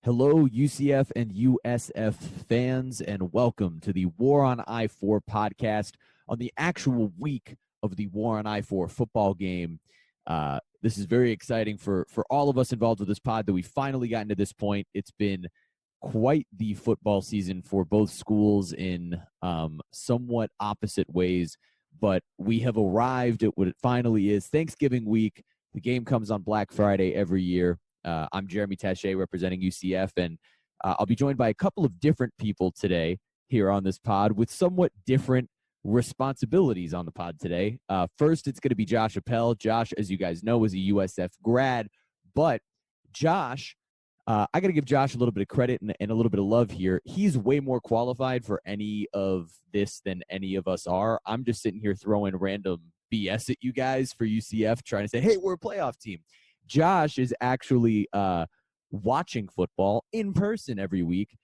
Hello, UCF and USF fans, and welcome to the War on I-4 podcast on the actual week of the War on I-4 football game. This is very exciting for all of us involved with this pod that we finally gotten to this point. It's been quite the football season for both schools in somewhat opposite ways, but we have arrived at what it finally is, Thanksgiving week. The game comes on Black Friday every year. I'm Jeremy Tache representing UCF, and I'll be joined by a couple of different people today here on this pod with somewhat different responsibilities on the pod today. First, it's going to be Josh Appel. Josh, as you guys know, is a USF grad, but Josh, I got to give Josh a little bit of credit and a little bit of love here. He's way more qualified for any of this than any of us are. I'm just sitting here throwing random BS at you guys for UCF, trying to say, hey, we're a playoff team. Josh is actually watching football in person every week.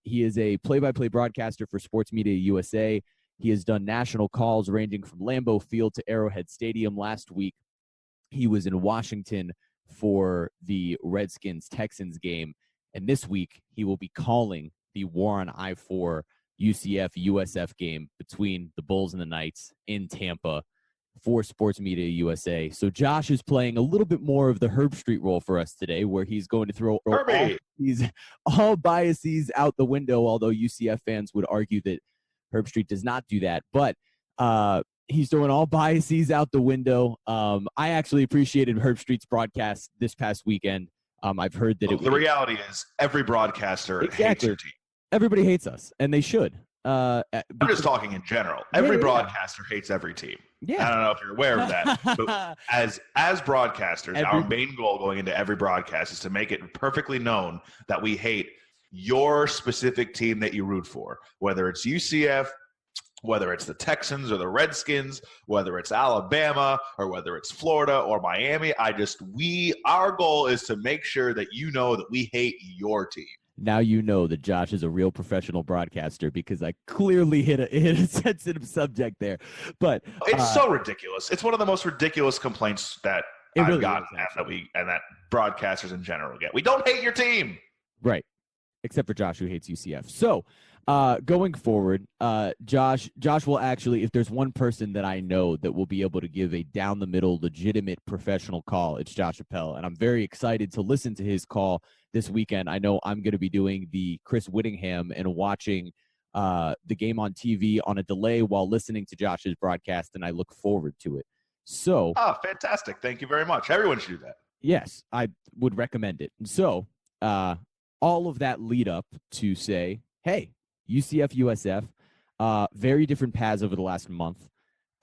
He is a play-by-play broadcaster for Sports Media USA. He has done national calls ranging from Lambeau Field to Arrowhead Stadium. Last week, he was in Washington for the Redskins-Texans game. And this week, he will be calling the War on I-4 UCF-USF game between the Bulls and the Knights in Tampa for Sports Media USA. So Josh is playing a little bit more of the Herb Street role for us today, where he's going to throw all biases out the window, although UCF fans would argue that Herb Street does not do that. But he's throwing all biases out the window. I actually appreciated Herb Street's broadcast this past weekend. I've heard that the reality is every broadcaster hates your team. Everybody hates us, and they should. I'm just talking in general. Every broadcaster hates every team. Yeah. I don't know if you're aware of that. But as broadcasters, our main goal going into every broadcast is to make it perfectly known that we hate your specific team that you root for, whether it's UCF, whether it's the Texans or the Redskins, whether it's Alabama or whether it's Florida or Miami. Our goal is to make sure that you know that we hate your team. Now you know that Josh is a real professional broadcaster, because I clearly hit a sensitive subject there. But it's so ridiculous. It's one of the most ridiculous complaints that I've gotten that broadcasters in general get. We don't hate your team. Right. Except for Josh, who hates UCF. So going forward, Josh will actually, if there's one person that I know that will be able to give a down-the-middle, legitimate professional call, it's Josh Appel. And I'm very excited to listen to his call this weekend. I know I'm going to be doing the Chris Whittingham and watching the game on TV on a delay while listening to Josh's broadcast, and I look forward to it. So, fantastic. Thank you very much. Everyone should do that. Yes, I would recommend it. And so, all of that lead up to say, hey, UCF, USF, very different paths over the last month.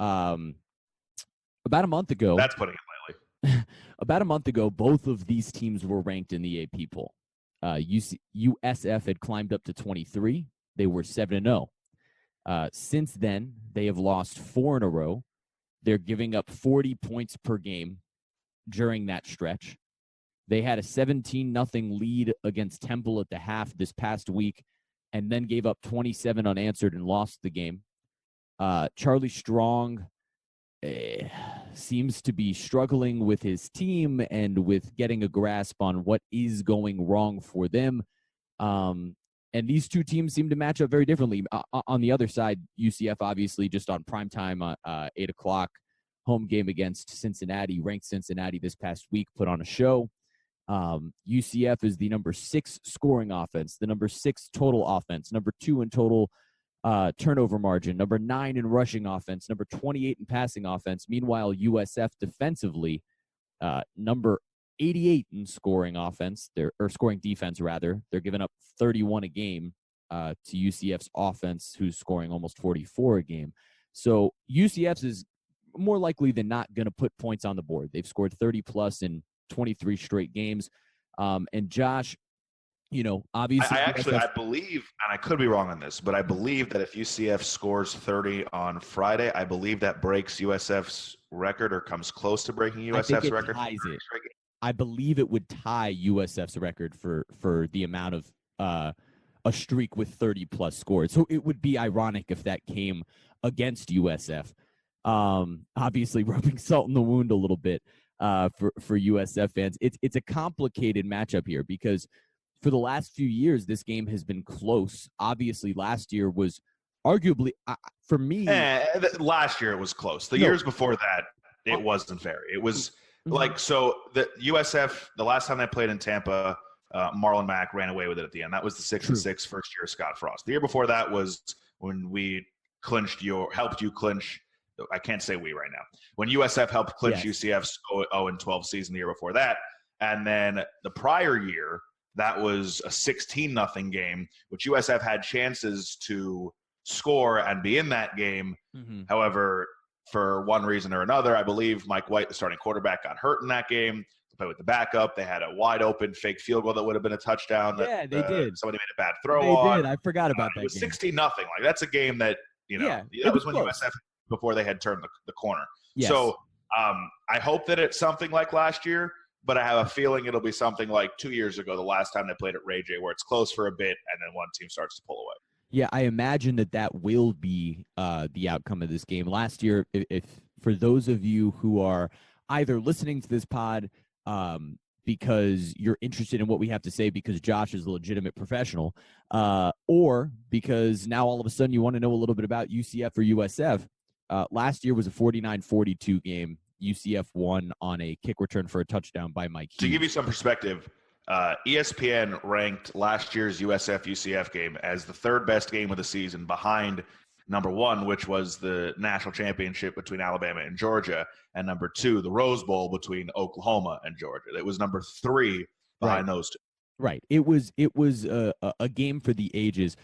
About a month ago. That's putting it lightly. About a month ago, both of these teams were ranked in the AP poll. USF had climbed up to 23. They were 7-0. Since then, they have lost 4 in a row. They're giving up 40 points per game during that stretch. They had a 17-0 lead against Temple at the half this past week, and then gave up 27 unanswered and lost the game. Charlie Strong seems to be struggling with his team and with getting a grasp on what is going wrong for them. And these two teams seem to match up very differently. On the other side, UCF obviously just on primetime, 8 o'clock, home game against Cincinnati, ranked Cincinnati this past week, put on a show. UCF is the number 6 scoring offense, the number 6 total offense, number 2 in total turnover margin, number 9 in rushing offense, number 28 in passing offense. Meanwhile, USF defensively, number 88 in scoring offense, or scoring defense rather. They're giving up 31 a game to UCF's offense, who's scoring almost 44 a game. So UCF's is more likely than not going to put points on the board. They've scored 30 plus in 23 straight games. And Josh, obviously, I believe, and I could be wrong on this, but I believe that if UCF scores 30 on Friday, I believe that breaks USF's record or comes close to breaking USF's record. Ties it. I believe it would tie USF's record for the amount of a streak with 30 plus scores. So it would be ironic if that came against USF. Obviously, rubbing salt in the wound a little bit for USF fans. It's a complicated matchup here because for the last few years, this game has been close. Obviously, last year was arguably, for me. Last year it was close. The years before that, it wasn't fair. It was like, so the USF, the last time they played in Tampa, Marlon Mack ran away with it at the end. That was the 6-6 first year of Scott Frost. The year before that was when we helped you clinch. I can't say we right now. When USF helped clinch UCF's 0-12 season the year before that. And then the prior year, that was a 16-0 game, which USF had chances to score and be in that game. However, for one reason or another, I believe Mike White, the starting quarterback, got hurt in that game. They played with the backup. They had a wide open fake field goal that would have been a touchdown. They did. Somebody made a bad throw on. They did. I forgot about that. It was 16-0. Like, that's a game that, that was when USF, before they had turned the corner. Yes. So I hope that it's something like last year, but I have a feeling it'll be something like 2 years ago, the last time they played at Ray J, where it's close for a bit and then one team starts to pull away. Yeah, I imagine that will be the outcome of this game. Last year, if for those of you who are either listening to this pod because you're interested in what we have to say because Josh is a legitimate professional, or because now all of a sudden you want to know a little bit about UCF or USF, last year was a 49-42 game. UCF won on a kick return for a touchdown by Mike Hughes. To give you some perspective, ESPN ranked last year's USF-UCF game as the third best game of the season behind number one, which was the national championship between Alabama and Georgia, and number two, the Rose Bowl between Oklahoma and Georgia. It was number three behind those two. Right. It was a game for the ages.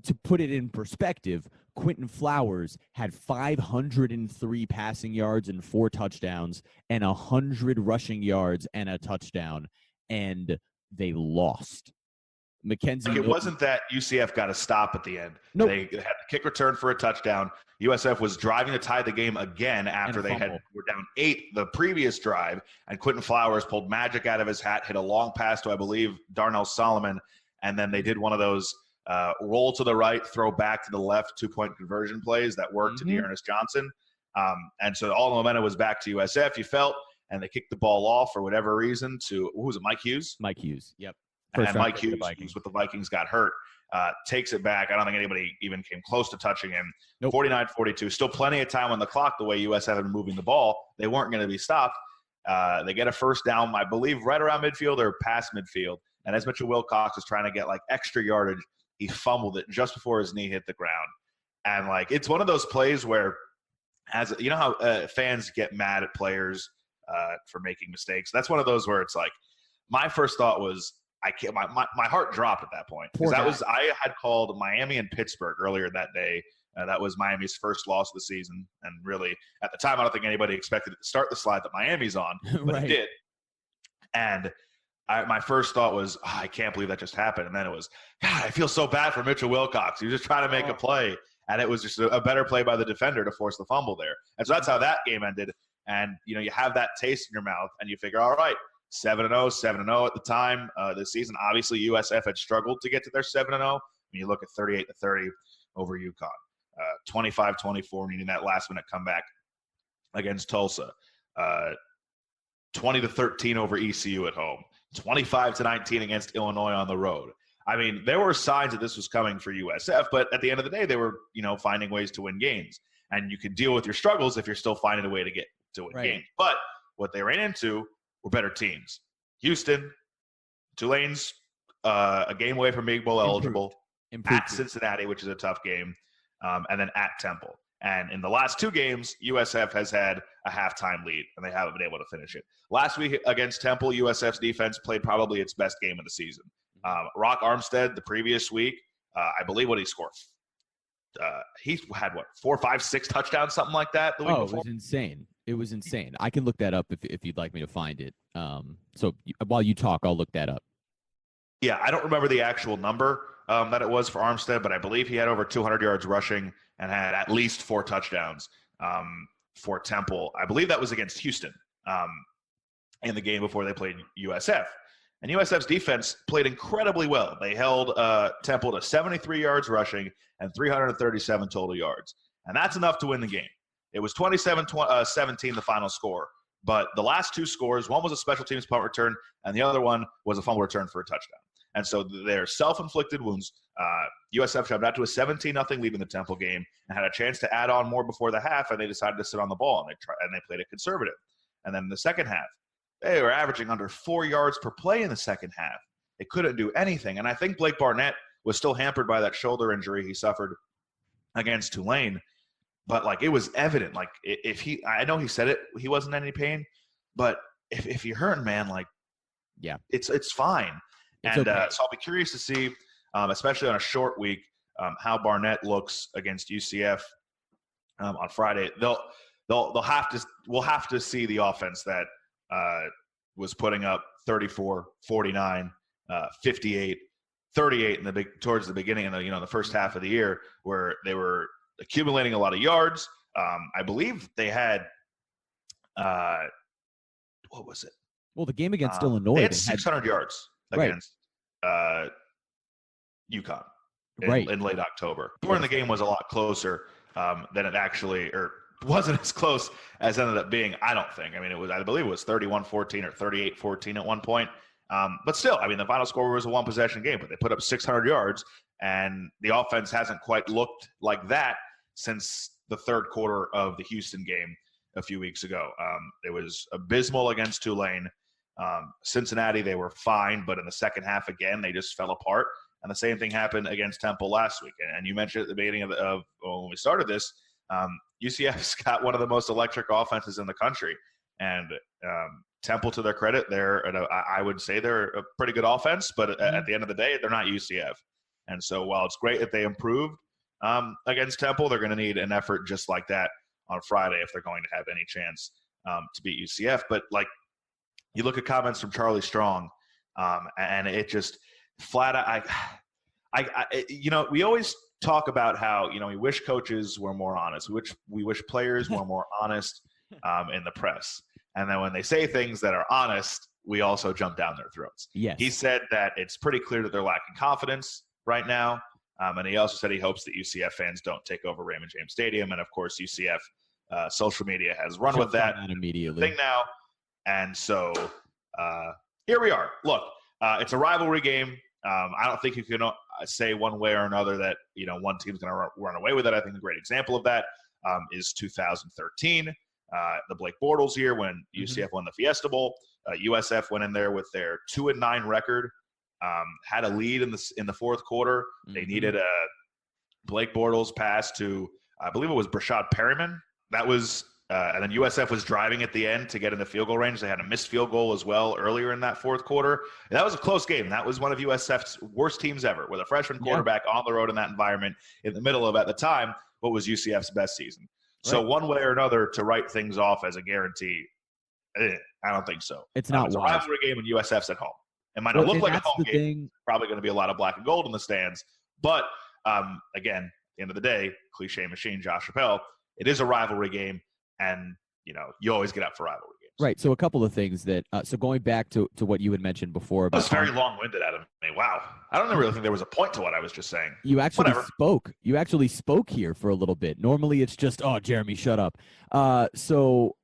To put it in perspective, Quentin Flowers had 503 passing yards and 4 touchdowns and 100 rushing yards and a touchdown, and they lost. Mackenzie, it wasn't that UCF got a stop at the end. Nope. They had the kick return for a touchdown. USF was driving to tie the game again after they were down 8 the previous drive, and Quentin Flowers pulled magic out of his hat, hit a long pass to, I believe, Darnell Solomon, and then they did one of those roll to the right, throw back to the left 2-point conversion plays that worked to Dearness Johnson. And so all the momentum was back to USF, you felt, and they kicked the ball off for whatever reason to, who was it, Mike Hughes? Mike Hughes, yep. And Mike Hughes, who's with the Vikings, got hurt, takes it back. I don't think anybody even came close to touching him. Nope. 49-42. Still plenty of time on the clock the way USF had been moving the ball. They weren't going to be stopped. They get a first down, I believe, right around midfield or past midfield. And as Mitchell Wilcox was trying to get, extra yardage, he fumbled it just before his knee hit the ground. And, it's one of those plays where, you know how fans get mad at players for making mistakes? That's one of those where it's my first thought was, my heart dropped at that point, because I had called Miami and Pittsburgh earlier that day. That was Miami's first loss of the season, and really at the time I don't think anybody expected it to start the slide that Miami's on, but it did. And my first thought was, I can't believe that just happened. And then it was, God, I feel so bad for Mitchell Wilcox. He was just trying to make a play, and it was just a better play by the defender to force the fumble there. And so that's how that game ended. And you have that taste in your mouth, and you figure, all right, 7-0 at the time this season. Obviously, USF had struggled to get to their 7-0. When you look at 38-30 over UConn, 25-24, needing that last-minute comeback against Tulsa, 20-13 over ECU at home, 25-19 against Illinois on the road. I mean, there were signs that this was coming for USF, but at the end of the day, they were finding ways to win games, and you can deal with your struggles if you're still finding a way to get to win games. But what they ran into were better teams. Houston, Tulane's a game away from being bowl eligible. At Cincinnati, which is a tough game, and then at Temple. And in the last 2 games, USF has had a halftime lead, and they haven't been able to finish it. Last week against Temple, USF's defense played probably its best game of the season. Rock Armstead, the previous week, I believe what he scored. He had, 4, 5, 6 touchdowns, something like that the week before? It was insane. It was insane. I can look that up if you'd like me to find it. So while you talk, I'll look that up. Yeah, I don't remember the actual number that it was for Armstead, but I believe he had over 200 yards rushing and had at least 4 touchdowns for Temple. I believe that was against Houston in the game before they played USF. And USF's defense played incredibly well. They held Temple to 73 yards rushing and 337 total yards. And that's enough to win the game. It was 27-17 the final score. But the last 2 scores, one was a special teams punt return, and the other one was a fumble return for a touchdown. And so they're self-inflicted wounds. USF jumped out to a 17-0 lead in the Temple game and had a chance to add on more before the half, and they decided to sit on the ball, and they played it conservative. And then in the second half, they were averaging under 4 yards per play in the second half. They couldn't do anything. And I think Blake Barnett was still hampered by that shoulder injury he suffered against Tulane. But, like, it was evident. Like, I know he said it, he wasn't in any pain. But if you're hurting, man, like, yeah, it's fine. It's okay. So I'll be curious to see, especially on a short week, how Barnett looks against UCF on Friday. We'll have to see the offense that was putting up 34, 49, 58, 38 towards the beginning of the first half of the year, where they were accumulating a lot of yards. I believe they had what was it? Well, the game against Illinois, they had 600 yards against UConn in late October. When the game was a lot closer than it actually, or wasn't as close as it ended up being, I don't think. I mean, I believe it was 31-14 or 38-14 at one point. But still, I mean, the final score was a one-possession game, but they put up 600 yards, and the offense hasn't quite looked like that since the third quarter of the Houston game a few weeks ago. It was abysmal against Tulane. Cincinnati, they were fine, but in the second half, again, they just fell apart. And the same thing happened against Temple last week. And you mentioned at the beginning of when we started this, UCF's got one of the most electric offenses in the country. And Temple, to their credit, I would say they're a pretty good offense, but at the end of the day, they're not UCF. And so while it's great that they improved against Temple, they're going to need an effort just like that on Friday if they're going to have any chance to beat UCF. But, like, you look at comments from Charlie Strong, and it just flat out, we always talk about how, we wish coaches were more honest. We wish players were more honest in the press. And then when they say things that are honest, we also jump down their throats. Yes. He said that it's pretty clear that they're lacking confidence right now. And he also said he hopes that UCF fans don't take over Raymond James Stadium. And, of course, UCF social media has run with that immediately thing now. And so here we are. Look, it's a rivalry game. I don't think you can say one way or another that, one team's going to run away with it. I think a great example of that is 2013, the Blake Bortles year when UCF won the Fiesta Bowl. USF went in there with their 2-9 record, had a lead in the fourth quarter. They needed a Blake Bortles pass to, I believe it was Brashad Perryman. That was and then USF was driving at the end to get in the field goal range. They had a missed field goal as well earlier in that fourth quarter. And that was a close game. That was one of USF's worst teams ever, with a freshman quarterback on the road in that environment in the middle of, at the time, what was UCF's best season. Right. So one way or another, to write things off as a guarantee, I don't think so. It's not it's a rivalry game, and USF's at home. It might not look like a home game. Probably going to be a lot of black and gold in the stands. But, again, at the end of the day, cliche machine, Josh Appel, it is a rivalry game. And, you always get up for rivalry games. Right. So a couple of things that so going back to what you had mentioned before. About that was very long-winded out of me. Wow. I don't really think there was a point to what I was just saying. You actually spoke. You actually spoke here for a little bit. Normally it's just, Jeremy, shut up. So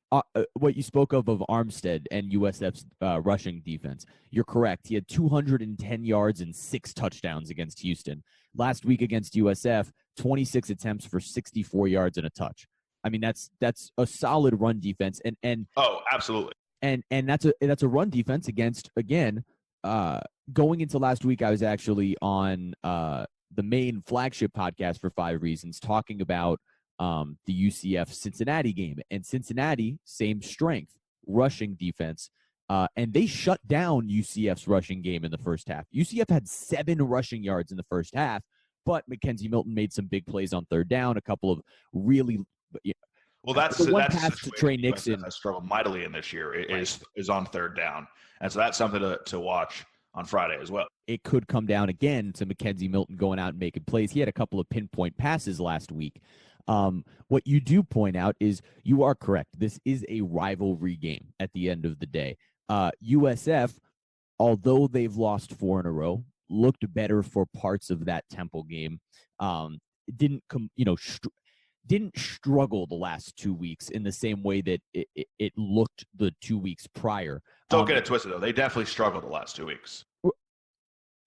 what you spoke of Armstead and USF's rushing defense, you're correct. He had 210 yards and 6 touchdowns against Houston. Last week against USF, 26 attempts for 64 yards and a touch. I mean, that's a solid run defense, and oh, absolutely, and that's a run defense against, again, going into last week. I was actually on the main flagship podcast for 5 Reasons, talking about the UCF Cincinnati game, and Cincinnati, same strength, rushing defense, and they shut down UCF's rushing game in the first half. UCF had 7 rushing yards in the first half, but Mackenzie Milton made some big plays on third down, a couple of really. Well, that's one pass to Trey Nixon. Has struggled mightily in this year is on third down, and so that's something to watch on Friday as well. It could come down again to Mackenzie Milton going out and making plays. He had a couple of pinpoint passes last week. What you do point out is you are correct. This is a rivalry game at the end of the day. USF, although they've lost 4 in a row, looked better for parts of that Temple game. Didn't struggle the last 2 weeks in the same way that it looked the 2 weeks prior. Don't get it twisted, though. They definitely struggled the last 2 weeks.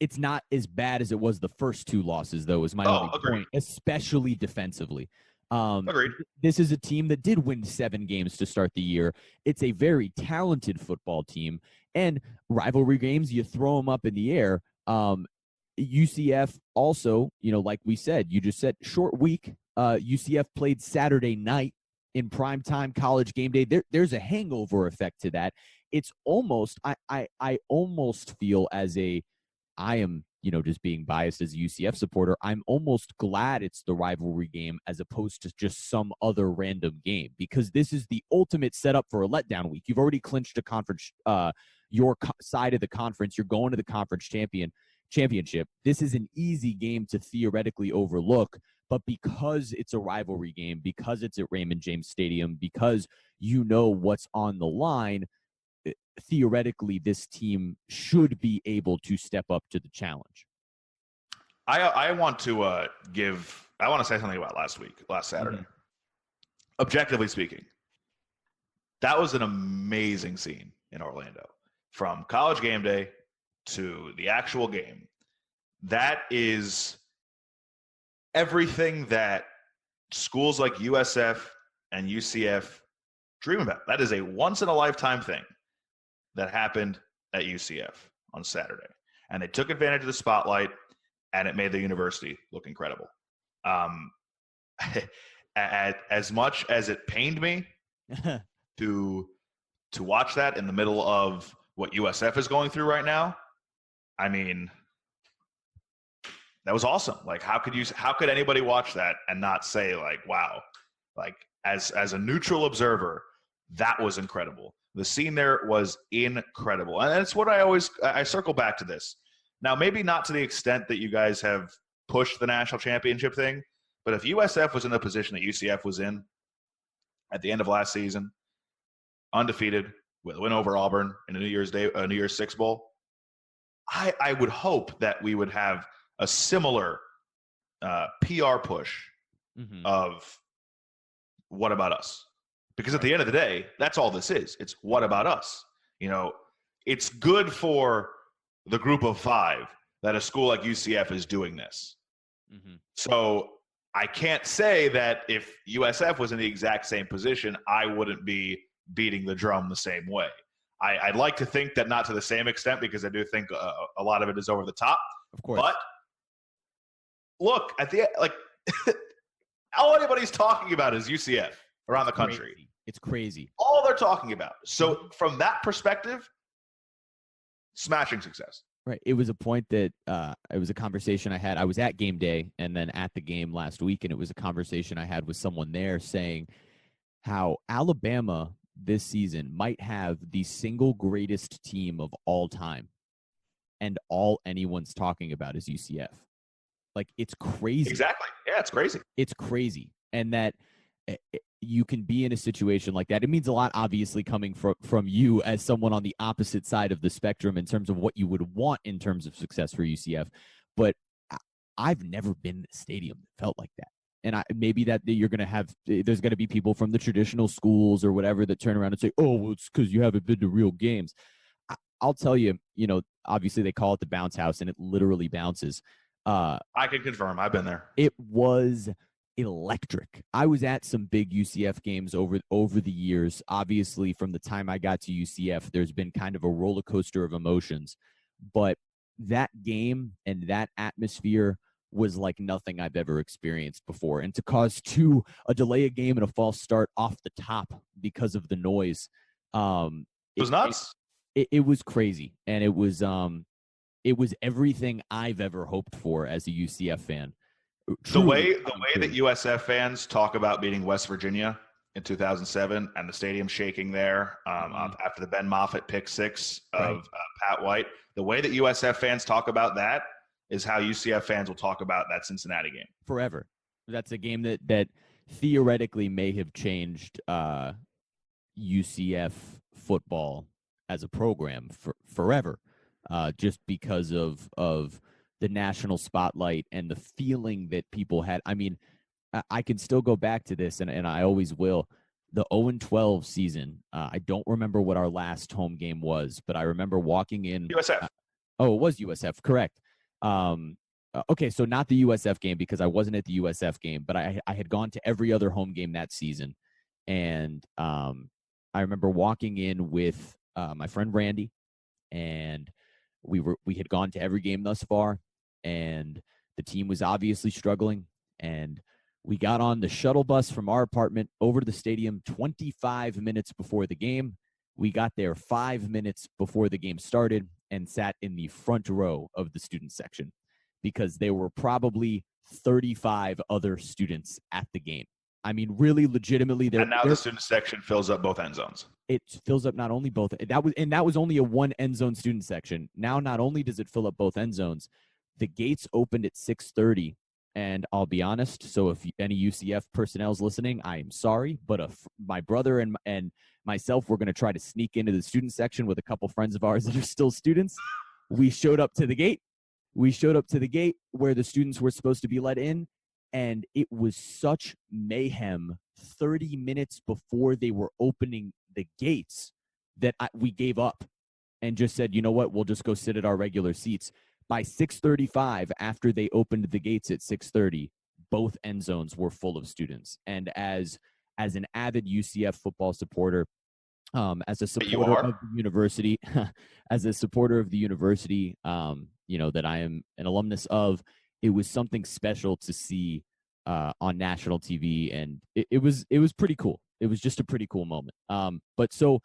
it's not as bad as it was the first two losses, though, is my only point, especially defensively. Agreed. This is a team that did win 7 games to start the year. It's a very talented football team. And rivalry games, you throw them up in the air. UCF also, like we said, you just said, short week. UCF played Saturday night in primetime college game day. There's a hangover effect to that. It's almost, I almost feel I am, just being biased as a UCF supporter, I'm almost glad it's the rivalry game as opposed to just some other random game, because this is the ultimate setup for a letdown week. You've already clinched a conference, your side of the conference. You're going to the conference championship. This is an easy game to theoretically overlook, but because it's a rivalry game, because it's at Raymond James Stadium, because what's on the line, theoretically this team should be able to step up to the challenge. I want to say something about last Saturday. Mm-hmm. Objectively speaking, that was an amazing scene in Orlando. From college game day to the actual game, that is everything that schools like USF and UCF dream about. That is a once-in-a-lifetime thing that happened at UCF on Saturday. And they took advantage of the spotlight, and it made the university look incredible. As much as it pained me to watch that in the middle of what USF is going through right now, I mean, that was awesome. Like, how could anybody watch that and not say, like, wow, like, as a neutral observer, that was incredible. The scene there was incredible. And it's what I circle back to this. Now, maybe not to the extent that you guys have pushed the national championship thing, but if USF was in the position that UCF was in at the end of last season, undefeated, with a win over Auburn in a New Year's Six Bowl, I would hope that we would have a similar PR push of what about us? Because at the end of the day, that's all this is. It's what about us? It's good for the group of 5 that a school like UCF is doing this. Mm-hmm. So I can't say that if USF was in the exact same position, I wouldn't be beating the drum the same way. I'd like to think that not to the same extent, because I do think a lot of it is over the top. Of course. But look, at the end, like, all anybody's talking about is UCF around the country. It's crazy. All they're talking about. So from that perspective, smashing success. Right. It was a point that it was a conversation I had. I was at game day and then at the game last week, and it was a conversation I had with someone there saying how Alabama this season might have the single greatest team of all time, and all anyone's talking about is UCF. Like, it's crazy. Exactly. Yeah, it's crazy. It's crazy. And that you can be in a situation like that. It means a lot, obviously, coming from you as someone on the opposite side of the spectrum in terms of what you would want in terms of success for UCF. But I've never been in a stadium that felt like that. And maybe that you're going to have, there's going to be people from the traditional schools or whatever that turn around and say, oh, well, it's because you haven't been to real games. I'll tell you, obviously they call it the bounce house, and it literally bounces. I can confirm. I've been there. It was electric. I was at some big UCF games over the years. Obviously, from the time I got to UCF, there's been kind of a roller coaster of emotions. But that game and that atmosphere was like nothing I've ever experienced before. And to cause a delay a game and a false start off the top because of the noise, it was nuts. It was crazy, and it was everything I've ever hoped for as a UCF fan. Truly, the way that USF fans talk about beating West Virginia in 2007 and the stadium shaking there after the Ben Moffitt pick 6 of Pat White, the way that USF fans talk about that is how UCF fans will talk about that Cincinnati game forever. That's a game that theoretically may have changed UCF football as a program forever, just because of the national spotlight and the feeling that people had. I mean, I can still go back to this, and I always will. The 0-12 season, I don't remember what our last home game was, but I remember walking in. USF. It was USF, correct. Okay, so not the USF game because I wasn't at the USF game, but I had gone to every other home game that season. And I remember walking in with my friend Randy, and we had gone to every game thus far, and the team was obviously struggling. And we got on the shuttle bus from our apartment over to the stadium 25 minutes before the game. We got there 5 minutes before the game started and sat in the front row of the student section because there were probably 35 other students at the game. I mean, really, legitimately, and now the student section fills up both end zones. It fills up not only both that was only a one end zone student section. Now, not only does it fill up both end zones, the gates opened at 6:30. And I'll be honest. So if any UCF personnel is listening, I am sorry, but my brother and myself were going to try to sneak into the student section with a couple friends of ours that are still students. We showed up to the gate. Where the students were supposed to be let in, and it was such mayhem 30 minutes before they were opening the gates that we gave up and just said, you know what, we'll just go sit at our regular seats. By 6:35, after they opened the gates at 6:30, both end zones were full of students. And as an avid UCF football supporter, as a supporter of the university, that I am an alumnus of, it was something special to see on national TV, and it was pretty cool. It was just a pretty cool moment. But so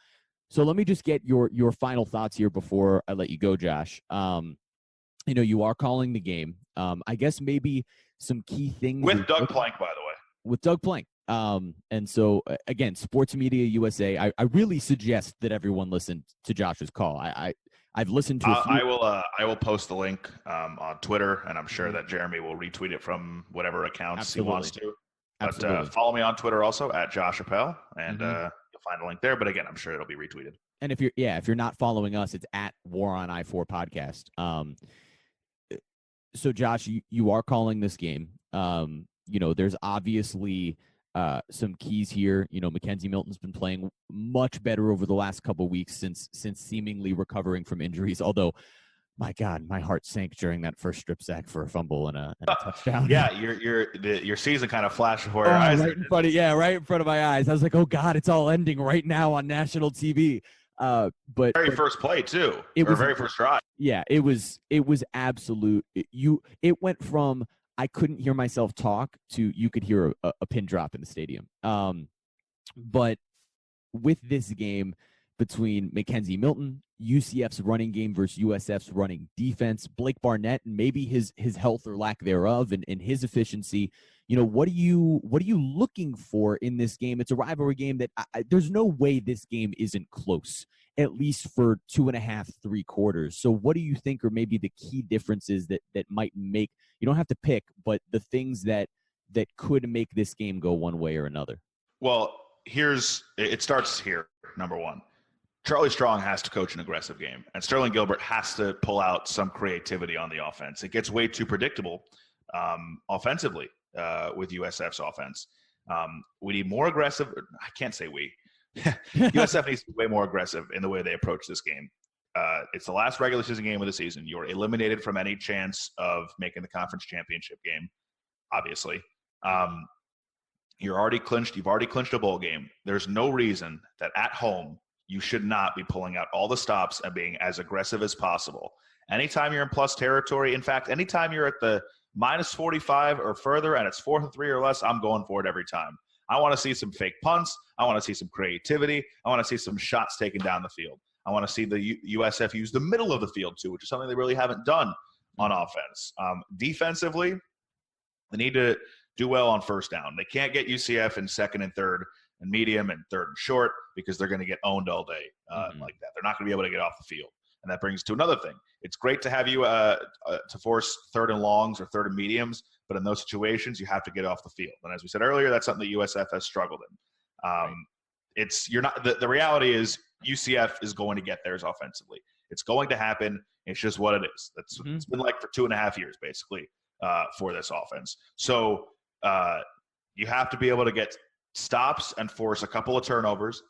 let me just get your final thoughts here before I let you go, Josh. You are calling the game. I guess maybe some key things with Doug Plank, by the way. With Doug Plank. And so again, Sports Media USA. I really suggest that everyone listen to Josh's call. I've listened to. I will post the link on Twitter, and I'm sure that Jeremy will retweet it from whatever accounts he wants to. But follow me on Twitter also at Josh Appel, and you'll find a link there. But again, I'm sure it'll be retweeted. And if you're not following us, it's at War on I-4 podcast. So Josh, you are calling this game. There's obviously some keys here. Mackenzie Milton's been playing much better over the last couple of weeks since seemingly recovering from injuries. Although, my God, my heart sank during that first strip sack for a fumble and a touchdown. Yeah, your season kind of flashed before your eyes. Right in front of my eyes. I was like, oh God, it's all ending right now on national TV. But first play too. Very first drive. Yeah, it was absolute. It went from I couldn't hear myself talk to you could hear a pin drop in the stadium. But with this game between Mackenzie Milton, UCF's running game versus USF's running defense, Blake Barnett, and maybe his health or lack thereof, and his efficiency. What are you looking for in this game? It's a rivalry game that there's no way this game isn't close, at least for 2.5, 3 quarters. So what do you think are maybe the key differences that might make, you don't have to pick, but the things that could make this game go one way or another? Well, it starts here, number one. Charlie Strong has to coach an aggressive game, and Sterling Gilbert has to pull out some creativity on the offense. It gets way too predictable offensively with USF's offense. We need more aggressive. I can't say we. USF needs to be way more aggressive in the way they approach this game. It's the last regular season game of the season. You're eliminated from any chance of making the conference championship game, obviously. You've already clinched a bowl game. There's no reason that at home you should not be pulling out all the stops and being as aggressive as possible. Anytime you're in plus territory, in fact, anytime you're at the minus 45 or further and it's 4th and 3 or less, I'm going for it every time. I want to see some fake punts. I want to see some creativity. I want to see some shots taken down the field. I want to see the USF use the middle of the field too, which is something they really haven't done on offense. Defensively, they need to do well on first down. They can't get UCF in second and third and medium and third and short because they're going to get owned all day like that. They're not going to be able to get off the field. And that brings us to another thing. It's great to have you to force third and longs or third and mediums, but in those situations, you have to get off the field. And as we said earlier, that's something that USF has struggled in. The reality is UCF is going to get theirs offensively. It's going to happen. It's just what it is. That's what it's been like for 2.5 years, basically, for this offense. So you have to be able to get stops and force a couple of turnovers,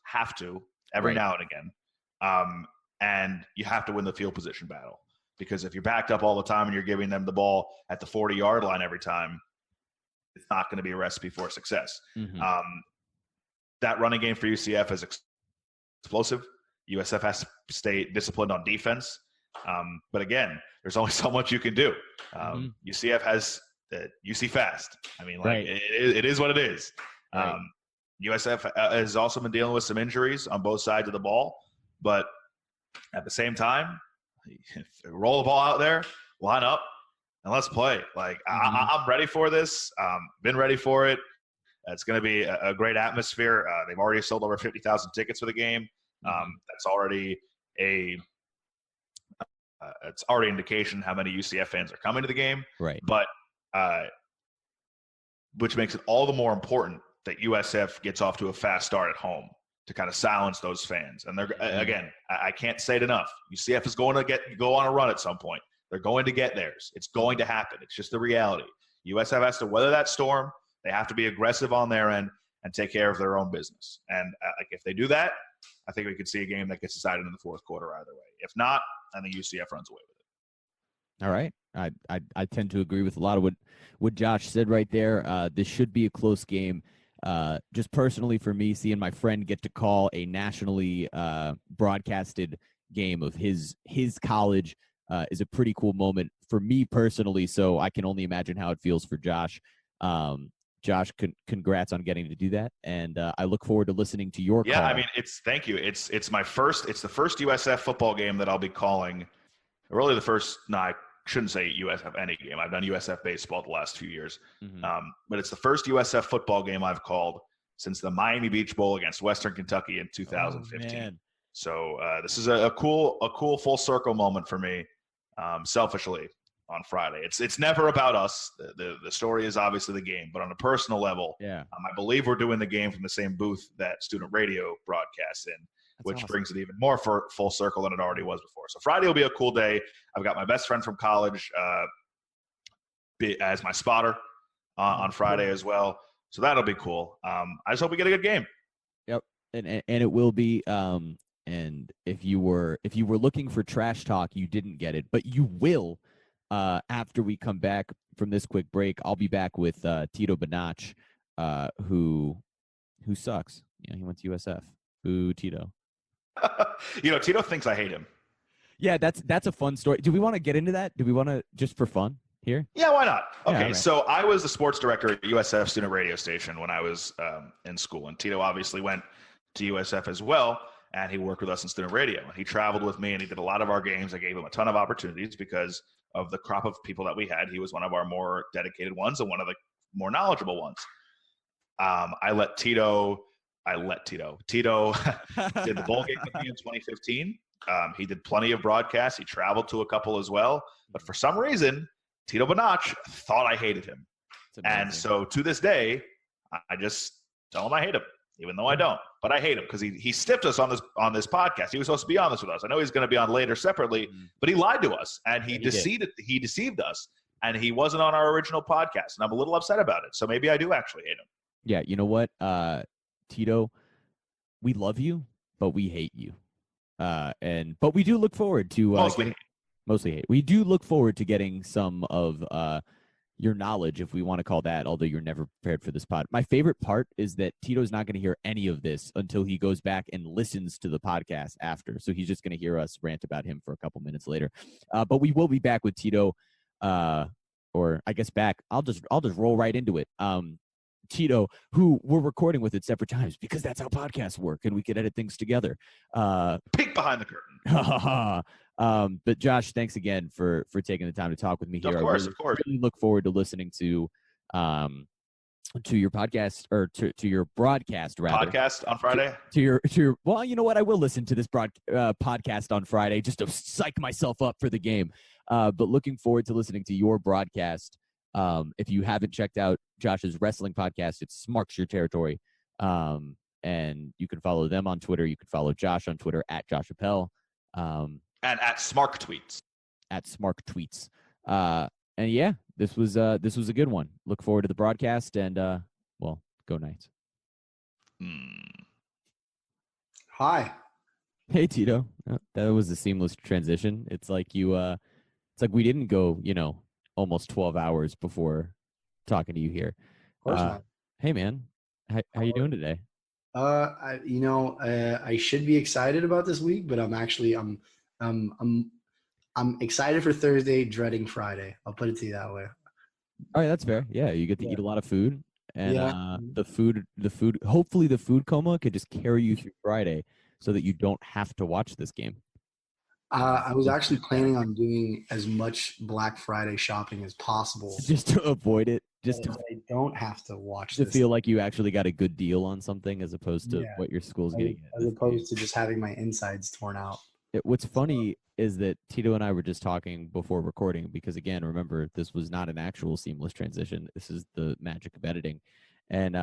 every now and again. And you have to win the field position battle. because if you're backed up all the time and you're giving them the ball at the 40-yard line every time, it's not going to be a recipe for success. That running game for UCF is explosive. USF has to stay disciplined on defense. But again, there's only so much you can do. UCF has UC fast. I mean, like it is what it is. USF has also been dealing with some injuries on both sides of the ball, but at the same time, roll the ball out there, line up, and let's play. Like I'm ready for this. Been ready for it. It's going to be a great atmosphere. They've already sold over 50,000 tickets for the game. That's already it's already an indication how many UCF fans are coming to the game. Right. But which makes it all the more important that USF gets off to a fast start at home to kind of silence those fans. And they're again, I can't say it enough. UCF is going to go on a run at some point. They're going to get theirs. It's going to happen. It's just the reality. USF has to weather that storm. They have to be aggressive on their end and take care of their own business. And if they do that, I think we could see a game that gets decided in the fourth quarter either way. If not, I think UCF runs away with it. All right. I tend to agree with a lot of what Josh said right there. This should be a close game. Just personally for me, seeing my friend get to call a nationally broadcasted game of his college is a pretty cool moment for me personally. So I can only imagine how it feels for Josh. Josh, congrats on getting to do that, and I look forward to listening to your call. Yeah, I mean, thank you. It's the first USF football game that I'll be calling. Really, the first. No, I shouldn't say USF any game. I've done USF baseball the last few years, but it's the first USF football game I've called since the Miami Beach Bowl against Western Kentucky in 2015. So this is a cool full circle moment for me, selfishly. On Friday, it's never about us. The story is obviously the game, but on a personal level, I believe we're doing the game from the same booth that student radio broadcasts in, which brings it even more for full circle than it already was before. So Friday will be a cool day. I've got my best friend from college as my spotter on Friday as well, so that'll be cool. I just hope we get a good game. Yep, and it will be. And if you were looking for trash talk, you didn't get it, but you will. After we come back from this quick break, I'll be back with Tito Benach, who sucks. You know, he went to USF. Ooh, Tito. Tito thinks I hate him. Yeah, that's a fun story. Do we want to get into that? Do we want to just for fun here? Yeah, why not? Okay, yeah, right. So I was the sports director at USF student radio station when I was in school, and Tito obviously went to USF as well, and he worked with us in student radio. And he traveled with me, and he did a lot of our games. I gave him a ton of opportunities because of the crop of people that we had. He was one of our more dedicated ones and one of the more knowledgeable ones. Tito did the bowl game with me in 2015. He did plenty of broadcasts. He traveled to a couple as well. But for some reason, Tito Benach thought I hated him. And so to this day, I just tell him I hate him, even though I don't. But I hate him because he stiffed us on this podcast. He was supposed to be on this with us. I know he's going to be on later separately, but he lied to us and he deceived us, and he wasn't on our original podcast. And I'm a little upset about it. So maybe I do actually hate him. Yeah, you know what, Tito, we love you, but we hate you. But we do look forward to mostly hate. We do look forward to getting some of your knowledge, if we want to call that, although you're never prepared for this pod. My favorite part is that Tito's not going to hear any of this until he goes back and listens to the podcast after. So he's just going to hear us rant about him for a couple minutes later. But we will be back with Tito, or I guess back. I'll just roll right into it. Tito, who we're recording with at separate times because that's how podcasts work and we could edit things together. Peek behind the curtain. But Josh, thanks again for taking the time to talk with me here. Of course. I really look forward to listening to your podcast, or to your broadcast rather. Podcast on Friday? To your well, you know what? I will listen to this podcast on Friday just to psych myself up for the game. But looking forward to listening to your broadcast. If you haven't checked out Josh's wrestling podcast, it's Smarks Your Territory. And you can follow them on Twitter. You can follow Josh on Twitter at Josh Appel. And at Smark Tweets. At Smark Tweets. And yeah, this was a good one. Look forward to the broadcast, and well, go Knights. Hi. Hey Tito. That was a seamless transition. It's like you It's like we didn't go, almost 12 hours before talking to you here. Of course not. Hey, man. How you doing today? I should be excited about this week, but I'm excited for Thursday, dreading Friday. I'll put it to you that way. All right, that's fair. Yeah, you get to eat a lot of food, and Yeah. the food. Hopefully, the food coma could just carry you through Friday, so that you don't have to watch this game. I was actually planning on doing as much Black Friday shopping as possible, just to avoid it, just so I don't have to watch to this. feel like you actually got a good deal on something, as opposed to Yeah. what your school's getting. As opposed to just having my insides torn out. What's funny is that Tito and I were just talking before recording, because again, remember, this was not an actual seamless transition. This is the magic of editing, and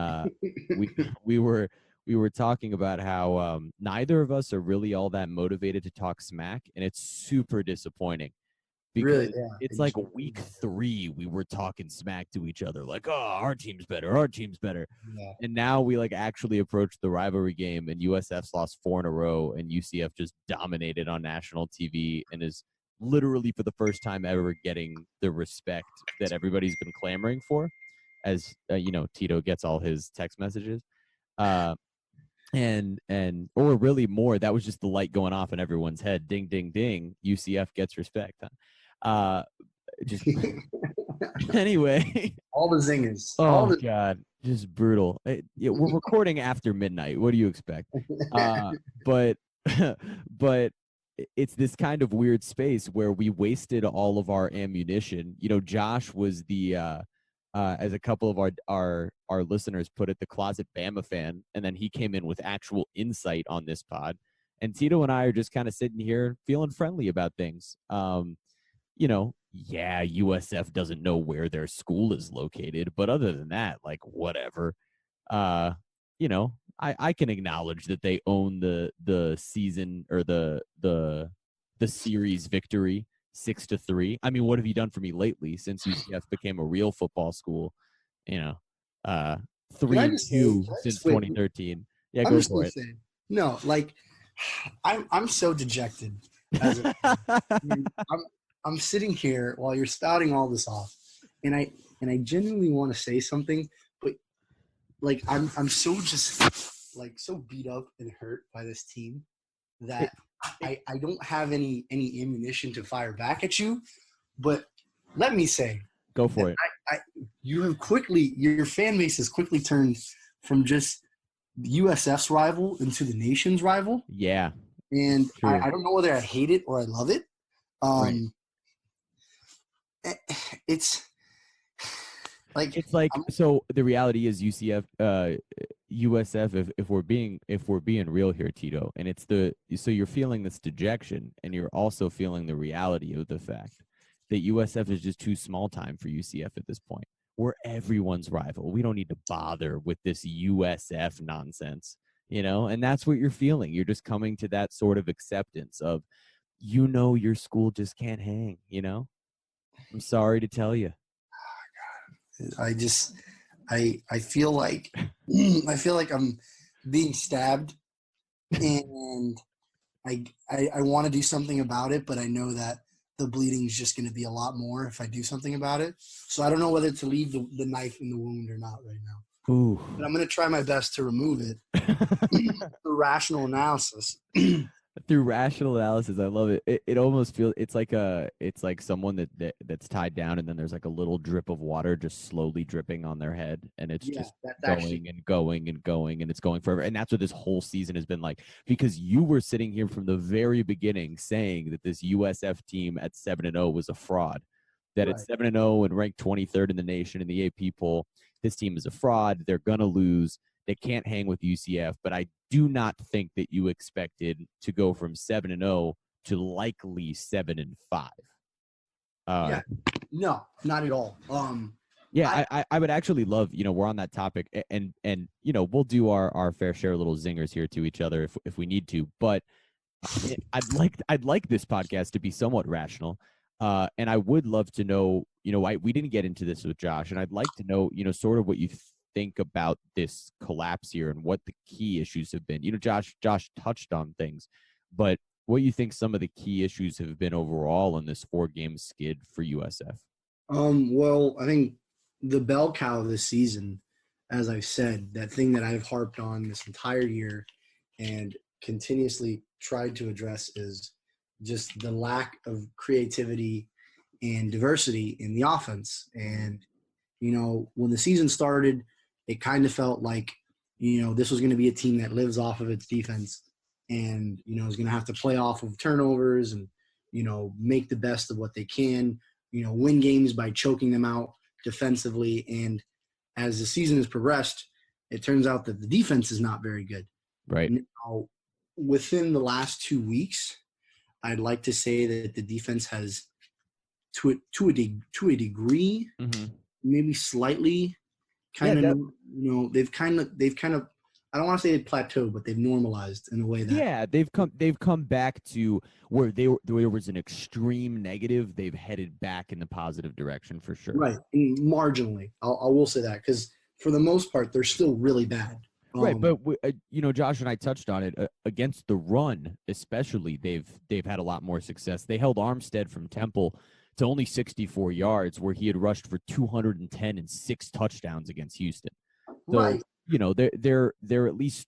we were talking about how neither of us are really all that motivated to talk smack, and it's super disappointing. Because Really, yeah. it's like week 3, we were talking smack to each other, like, oh, our team's better. Yeah. And now we actually approached the rivalry game, and USF's lost 4 in a row, and UCF just dominated on national TV and is literally for the first time ever getting the respect that everybody's been clamoring for, as Tito gets all his text messages. And or really more, that was just the light going off in everyone's head. Ding, ding, ding. UCF gets respect. Just anyway. All the zingers. Oh God, just brutal. We're recording after midnight. What do you expect? But it's this kind of weird space where we wasted all of our ammunition. Josh was the as a couple of our listeners put it, the closet Bama fan, and then he came in with actual insight on this pod. And Tito and I are just kind of sitting here feeling friendly about things. USF doesn't know where their school is located, but other than that, like, whatever. I can acknowledge that they own the season, or the series victory 6-3. I mean, what have you done for me lately since UCF became a real football school? 3-2 since 2013. Yeah, go for it. No, like, I'm so dejected. I'm sitting here while you're spouting all this off, and I genuinely want to say something, but like I'm so just like so beat up and hurt by this team that I don't have any ammunition to fire back at you. But let me say, go for it. Your fan base has quickly turned from just USF's rival into the nation's rival. Yeah. And I don't know whether I hate it or I love it. Right. It's like so the reality is USF, if we're being real here, Tito, and so you're feeling this dejection, and you're also feeling the reality of the fact that USF is just too small time for UCF at this point. We're everyone's rival. We don't need to bother with this USF nonsense, and that's what you're feeling. You're just coming to that sort of acceptance of, your school just can't hang, I'm sorry to tell you. Oh, God. I feel like I'm being stabbed, and I want to do something about it, but I know that the bleeding is just going to be a lot more if I do something about it. So I don't know whether to leave the knife in the wound or not right now. Ooh. But I'm going to try my best to remove it through rational analysis. Through rational analysis, I love it. It almost feels it's like someone that's tied down, and then there's like a little drip of water just slowly dripping on their head, and it's just going and going and going, and it's going forever. And that's what this whole season has been like, because you were sitting here from the very beginning saying that this USF team at 7-0 was a fraud, that Right. At 7-0 and ranked 23rd in the nation in the AP poll, this team is a fraud. They're gonna lose. They can't hang with UCF, but I do not think that you expected to go from 7-0 to likely 7-5. Yeah, no, not at all. I would actually love, we're on that topic, and we'll do our fair share of little zingers here to each other if we need to, but I'd like this podcast to be somewhat rational, and I would love to know, we didn't get into this with Josh, and I'd like to know, sort of what you think about this collapse here and what the key issues have been. Josh touched on things, but what you think some of the key issues have been overall in this 4-game skid for USF. Well, I think the bell cow this season, as I've said, that thing that I've harped on this entire year and continuously tried to address is just the lack of creativity and diversity in the offense. And, when the season started, it kind of felt like, this was going to be a team that lives off of its defense and, is going to have to play off of turnovers and, make the best of what they can, win games by choking them out defensively. And as the season has progressed, it turns out that the defense is not very good. Right. Now, within the last 2 weeks, I'd like to say that the defense has, to a degree, maybe slightly, they've kind of. I don't want to say they plateaued, but they've normalized in a way that they've come back to where there was an extreme negative. They've headed back in the positive direction for sure. Right, and marginally, I will say that because for the most part, they're still really bad. Right, but Josh and I touched on it against the run, especially. They've had a lot more success. They held Armstead from Temple to only 64 yards, where he had rushed for 210 and 6 touchdowns against Houston. So, right. They're at least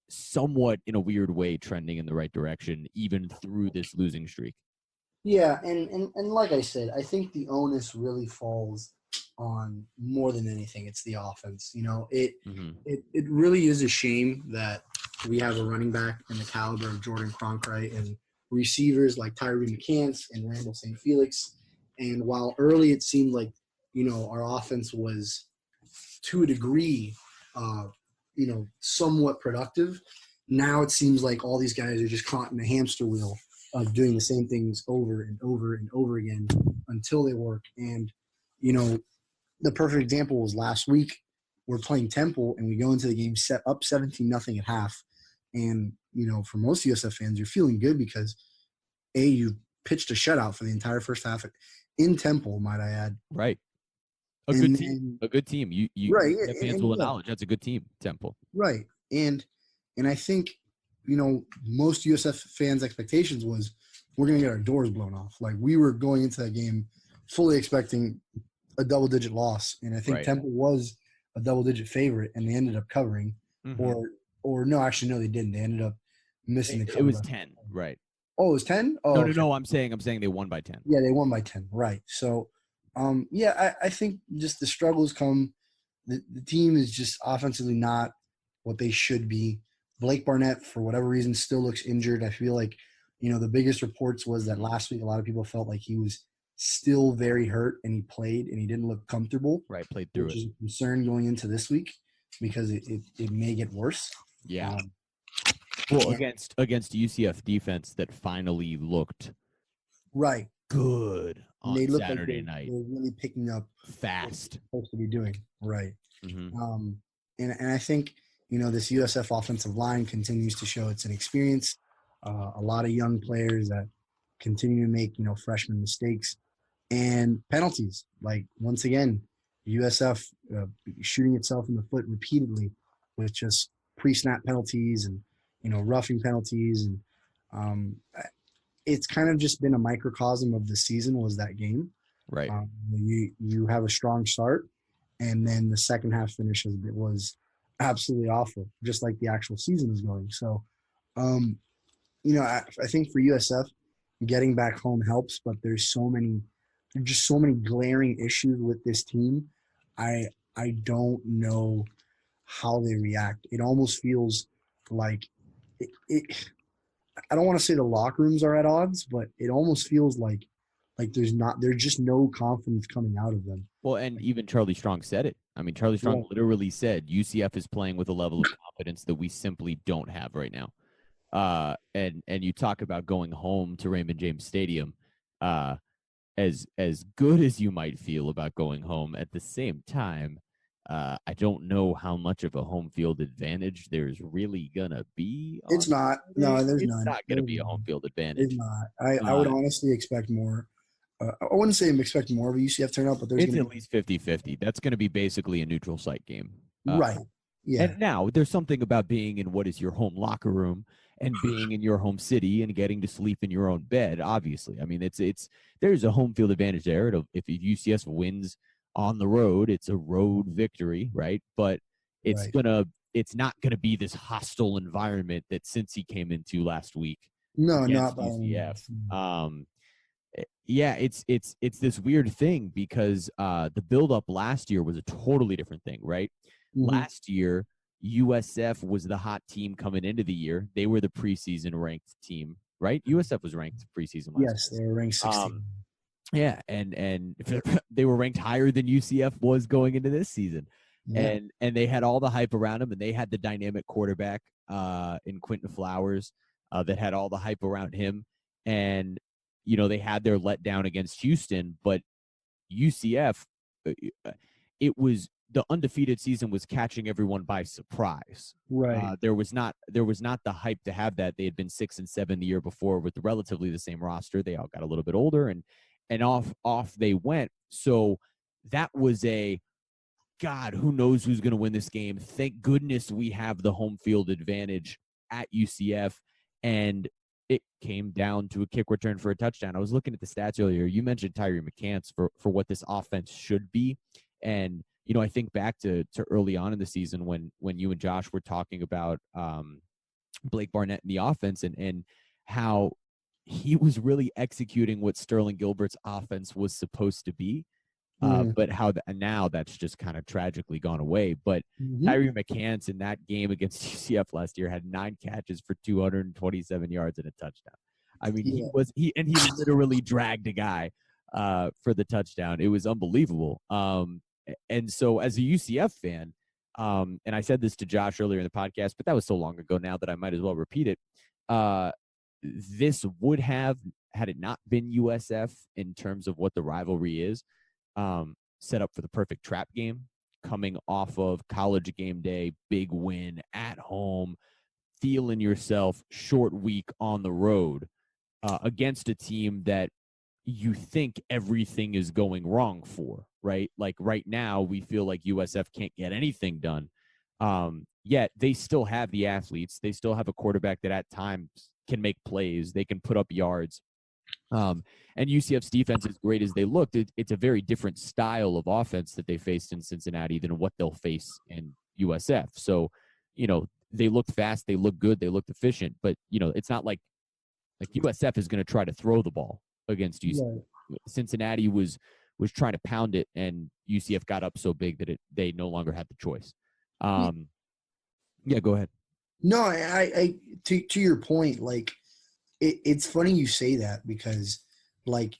somewhat in a weird way trending in the right direction, even through this losing streak. Yeah, and like I said, I think the onus really falls on more than anything. It's the offense. It really is a shame that we have a running back in the caliber of Jordan Cronkite and receivers like Tyree McCants and Randall St. Felix. And while early it seemed like, our offense was to a degree, somewhat productive, now it seems like all these guys are just caught in a hamster wheel of doing the same things over and over and over again until they work. And, the perfect example was last week. We're playing Temple, and we go into the game set up 17-0 at half. And, for most USF fans, you're feeling good because, A, you pitched a shutout for the entire first half in Temple, might I add. Right. A good team. You right. fans will acknowledge that's a good team, Temple. Right. And I think, most USF fans' expectations was we're going to get our doors blown off. Like, we were going into that game fully expecting a double-digit loss. And I think Temple was a double-digit favorite, and they ended up covering. Or no, actually, no, they didn't. They ended up missing the cover. It was 10, right. Oh, it was 10? Oh, no. I'm saying they won by 10. Yeah, they won by 10, right. So, I think just the struggles come. The team is just offensively not what they should be. Blake Barnett, for whatever reason, still looks injured. I feel like, the biggest reports was that last week a lot of people felt like he was still very hurt and he played and he didn't look comfortable. Right, played through which it. is a concern going into this week because it may get worse. Yeah. Well, against UCF defense that finally looked right good on they look Saturday like night. They're really picking up fast. what they're supposed to be doing. Right. Mm-hmm. And I think, this USF offensive line continues to show its inexperience. A lot of young players that continue to make, freshman mistakes and penalties. Like, once again, USF shooting itself in the foot repeatedly with just pre-snap penalties and, roughing penalties. And it's kind of just been a microcosm of the season was that game. Right. You have a strong start, and then the second half finish was absolutely awful, just like the actual season is going. So, I think for USF, getting back home helps, but there's so many glaring issues with this team. I don't know how they react. It almost feels like I don't want to say the locker rooms are at odds, but it almost feels like there's just no confidence coming out of them. Well, and even Charlie Strong said it. I mean, Charlie Strong literally said UCF is playing with a level of confidence that we simply don't have right now. And you talk about going home to Raymond James Stadium, as good as you might feel about going home, at the same time, I don't know how much of a home field advantage there's really gonna be. It's not. No, there's none. It's not gonna be a home field advantage. It's not. I would honestly expect more. I wouldn't say I'm expecting more of a UCF turnout, but there's at least 50-50. That's going to be basically a neutral site game. Right. Yeah. And now there's something about being in what is your home locker room and being in your home city and getting to sleep in your own bed. Obviously, I mean, there's a home field advantage there. If UCS wins on the road, it's a road victory, right? But it's not gonna be this hostile environment that Cincy came into last week No, against not by UCF. Yeah, it's this weird thing because the buildup last year was a totally different thing, right? Mhm. Last year, USF was the hot team coming into the year. They were the preseason ranked team, right? USF was ranked preseason last Yes, year. they were ranked 16. Yeah, and they were ranked higher than UCF was going into this season. Yeah. And they had all the hype around them, and they had the dynamic quarterback in Quentin Flowers that had all the hype around him. And they had their letdown against Houston, but UCF, it was the undefeated season was catching everyone by surprise. Right. There was not the hype to have that. They had been 6-7 the year before with relatively the same roster. They all got a little bit older, and off they went. So that was God, who knows who's going to win this game? Thank goodness we have the home field advantage at UCF, and it came down to a kick return for a touchdown. I was looking at the stats earlier. You mentioned Tyree McCants for what this offense should be, and I think back to early on in the season when you and Josh were talking about Blake Barnett in the offense and how he was really executing what Sterling Gilbert's offense was supposed to be. But now that's just kind of tragically gone away. But Tyree McCants in that game against UCF last year had 9 catches for 227 yards and a touchdown. I mean, he literally dragged a guy for the touchdown. It was unbelievable. And so as a UCF fan, and I said this to Josh earlier in the podcast, but that was so long ago now that I might as well repeat it. This would have, had it not been USF in terms of what the rivalry is, set up for the perfect trap game, coming off of College game day, big win at home, feeling yourself short week on the road against a team that you think everything is going wrong for, right? Like right now, we feel like USF can't get anything done. Yet they still have the athletes. They still have a quarterback that at times can make plays. They can put up yards. And UCF's defense, as great as they looked, it's a very different style of offense that they faced in Cincinnati than what they'll face in USF. So, they looked fast, they looked good, they looked efficient, but it's not like USF is going to try to throw the ball against UCF. Right. Cincinnati was trying to pound it, and UCF got up so big that they no longer had the choice. Yeah, go ahead. No, I to your point, like it's funny you say that because, like,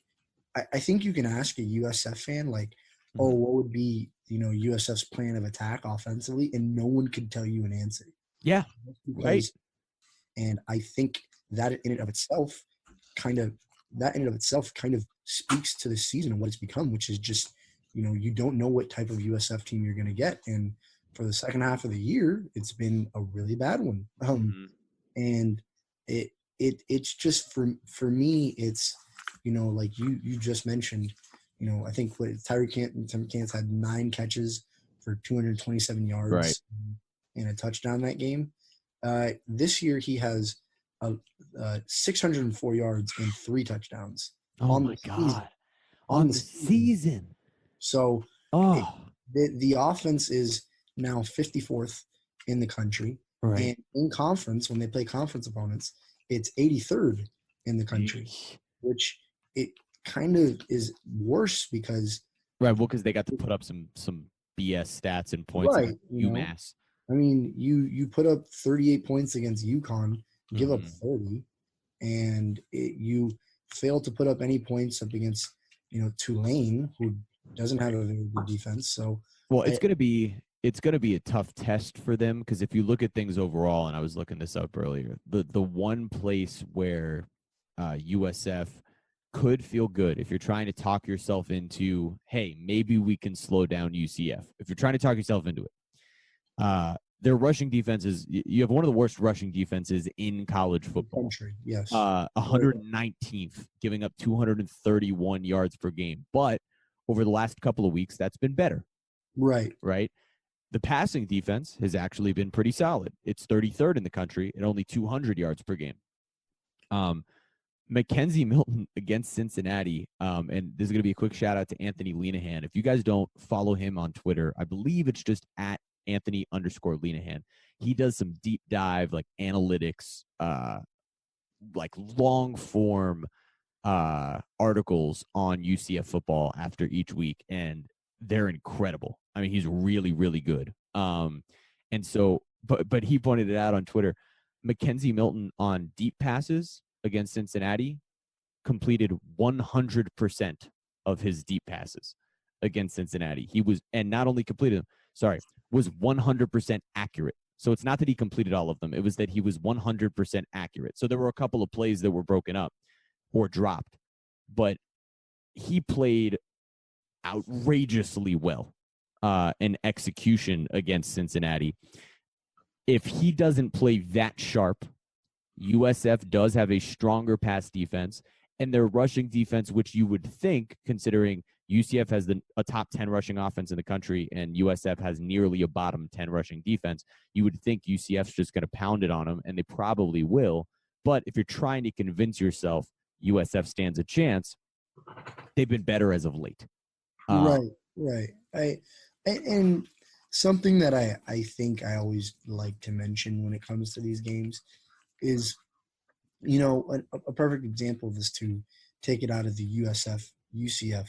I think you can ask a USF fan, like, oh, what would be USF's plan of attack offensively, and no one could tell you an answer. Yeah, right. And I think that in and of itself kind of speaks to the season and what it's become, which is just, you don't know what type of USF team you're going to get. And for the second half of the year, it's been a really bad one. And it's just for me, it's, like you just mentioned, I think Tyree Cants had 9 catches for 227 yards right. and a touchdown that game. This year he has 604 yards and 3 touchdowns. Oh my God! On the season. So the offense is now 54th in the country, right. And in conference, when they play conference opponents, it's 83rd in the country, which it kind of is worse because because they got to put up some BS stats and points against UMass. I mean, you put up 38 points against UConn, give up 30, and you fail to put up any points up against Tulane, who doesn't have a very good defense. So it's going to be a tough test for them because if you look at things overall, and I was looking this up earlier, the one place where USF could feel good if you're trying to talk yourself into, hey, maybe we can slow down UCF. If you're trying to talk yourself into it, their rushing defenses, you have one of the worst rushing defenses in college football. Country, yes. 119th, giving up 231 yards per game. But over the last couple of weeks, that's been better. Right. Right. The passing defense has actually been pretty solid. It's 33rd in the country at only 200 yards per game. Mackenzie Milton against Cincinnati, and this is going to be a quick shout out to Anthony Lenahan. If you guys don't follow him on Twitter, I believe it's just at Anthony_Lenahan. He does some deep dive, like analytics, like long form articles on UCF football after each week, and they're incredible. I mean, he's really, really good. And so, but he pointed it out on Twitter. Mackenzie Milton on deep passes against Cincinnati completed 100% of his deep passes against Cincinnati. He was, and not only completed them, was 100% accurate. So it's not that he completed all of them. It was that he was 100% accurate. So there were a couple of plays that were broken up or dropped, but he played outrageously well in execution against Cincinnati. If he doesn't play that sharp, USF does have a stronger pass defense, and their rushing defense, which you would think, considering UCF has a top 10 rushing offense in the country and USF has nearly a bottom 10 rushing defense, you would think UCF's just going to pound it on them, and they probably will. But if you're trying to convince yourself USF stands a chance, they've been better as of late. Right. And something that I think I always like to mention when it comes to these games is, a perfect example of this, to take it out of the UCF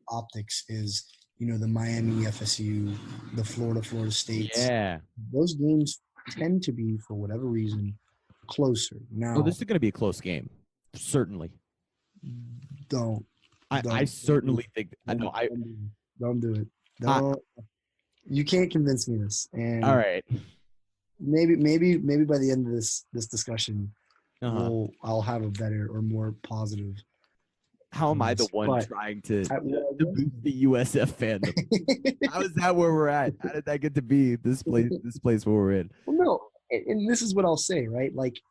optics, is, the Miami FSU, the Florida States. Yeah. Those games tend to be, for whatever reason, closer. Now, this is going to be a close game. Certainly. I certainly think. Don't do it. You can't convince me this. And all right. Maybe by the end of this discussion, I'll have a better or more positive. How am I the one trying to boost the USF fandom? How is that where we're at? How did that get to be this place where we're in? Well, no, and this is what I'll say, right? Like,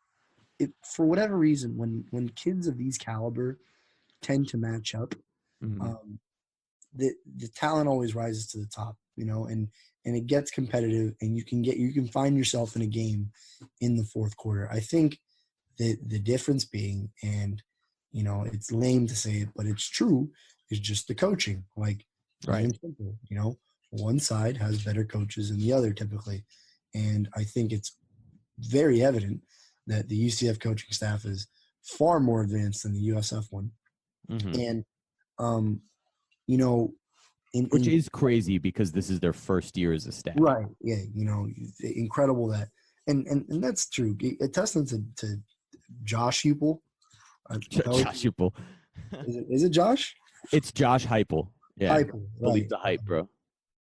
for whatever reason, when kids of these caliber tend to match up, the talent always rises to the top, and it gets competitive, and you can find yourself in a game in the fourth quarter. I think that the difference being, and it's lame to say it, but it's true, is just the coaching. Like, plain and simple, one side has better coaches than the other typically, and I think it's very evident that the UCF coaching staff is far more advanced than the USF one. And which is crazy because this is their first year as a staff. Right. Yeah. Incredible that. And that's true. A testament to Josh Heupel. Josh Heupel. Is it Josh? It's Josh Heupel. Yeah. Heupel, right. Believe the hype, bro.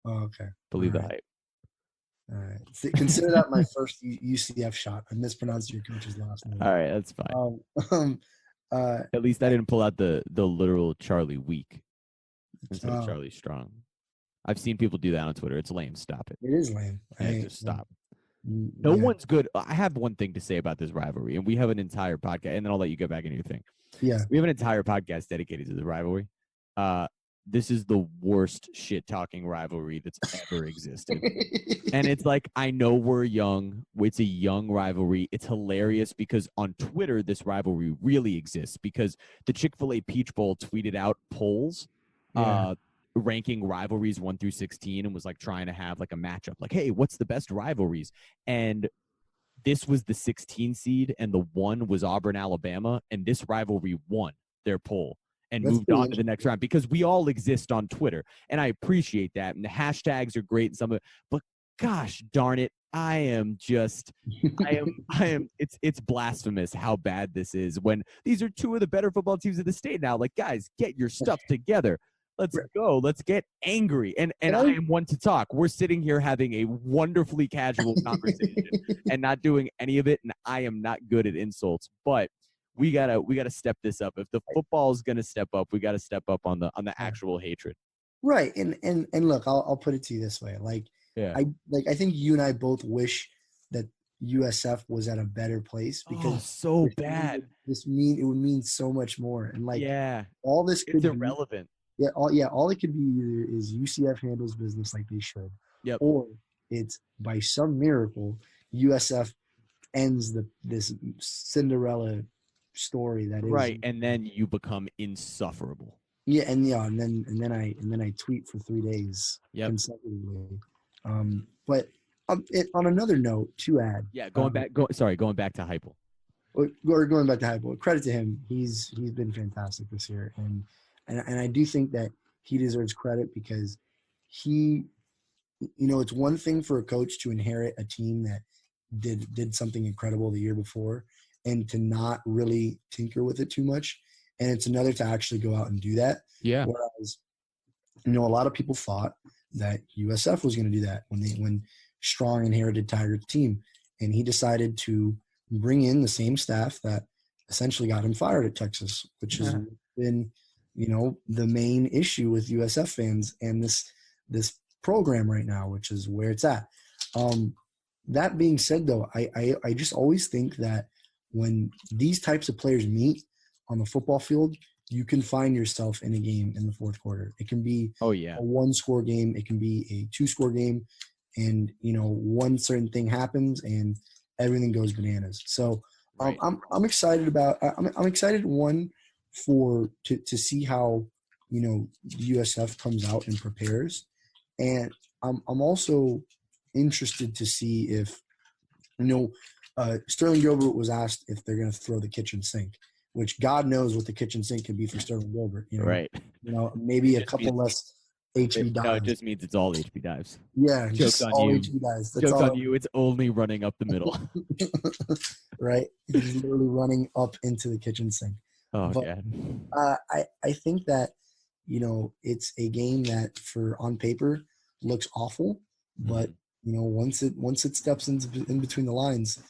Oh, okay. Believe the hype. All right. Consider that my first UCF shot. I mispronounced your coach's last name. All right. That's fine. At least I didn't pull out the literal Charlie Weak instead of Charlie Strong. I've seen people do that on Twitter. It's lame. Stop it. It is lame. Just stop. No one's good. I have one thing to say about this rivalry, and we have an entire podcast, and then I'll let you get back into your thing. Yeah. We have an entire podcast dedicated to the rivalry. This is the worst shit-talking rivalry that's ever existed. And it's like, I know we're young. It's a young rivalry. It's hilarious because on Twitter, this rivalry really exists because the Chick-fil-A Peach Bowl tweeted out polls ranking rivalries 1 through 16 and was like trying to have like a matchup. Like, hey, what's the best rivalries? And this was the 16 seed and the 1 was Auburn, Alabama. And this rivalry won their poll and moved on to the next round because we all exist on Twitter. And I appreciate that. And the hashtags are great and some of it, but gosh darn it, it's blasphemous how bad this is when these are 2 of the better football teams in the state now. Like, guys, get your stuff together. Let's go. Let's get angry. And I am one to talk. We're sitting here having a wonderfully casual conversation and not doing any of it. And I am not good at insults, but we gotta step this up. If the football is gonna step up, we gotta step up on the actual hatred. Right. And look, I'll put it to you this way. I think you and I both wish that USF was at a better place because bad. It would mean so much more. And all this it's irrelevant. All it could be either is UCF handles business like they should, Yep. or it's by some miracle USF ends this Cinderella story that is right, and then you become insufferable. and then I tweet for 3 days consecutively. But on another note, to add, going back to Heupel. Or going back to Heupel, credit to him. He's been fantastic this year, and I do think that he deserves credit because he, it's one thing for a coach to inherit a team that did something incredible the year before and to not really tinker with it too much, and it's another to actually go out and do that. Yeah. Whereas, a lot of people thought that USF was going to do that when Strong inherited Tiger's team, and he decided to bring in the same staff that essentially got him fired at Texas, which has been, the main issue with USF fans and this program right now, which is where it's at. That being said, though, I just always think that when these types of players meet on the football field, you can find yourself in a game in the fourth quarter. It can be a 1-score game. It can be a 2-score game. And, one certain thing happens and everything goes bananas. So I'm excited about I'm excited, one, to see how, USF comes out and prepares. And I'm also interested to see if, Sterling Gilbert was asked if they're going to throw the kitchen sink, which God knows what the kitchen sink could be for Sterling Gilbert. Right. Maybe a couple less HB dives. No, it just means it's all HB dives. Yeah, Joke's just on all you. HB dives. Joke's on you. It's only running up the middle. Right. He's literally running up into the kitchen sink. Oh, but, God. I think that, it's a game that on paper looks awful, but once it steps in between the lines,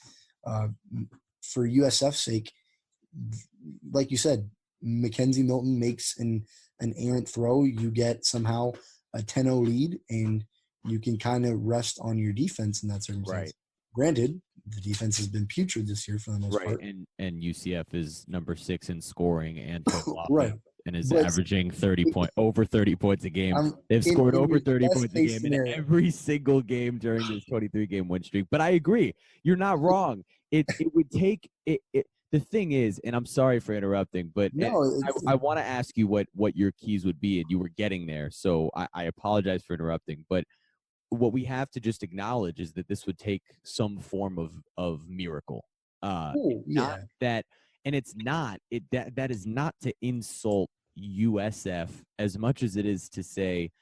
for USF's sake, like you said, Mackenzie Milton makes an errant throw. You get somehow a 10-0 lead, and you can kind of rest on your defense in that circumstance. Right. Granted, the defense has been putrid this year for the most part. And UCF is number 6 in scoring and total right. And is averaging over 30 points a game. They've scored over 30 points a game in every single game during this 23-game win streak. But I agree. You're not wrong. It would take it. The thing is, and I'm sorry for interrupting, but I want to ask you what your keys would be, and you were getting there. So I apologize for interrupting. But what we have to just acknowledge is that this would take some form of miracle. Not that. And it's not that is not to insult USF as much as it is to say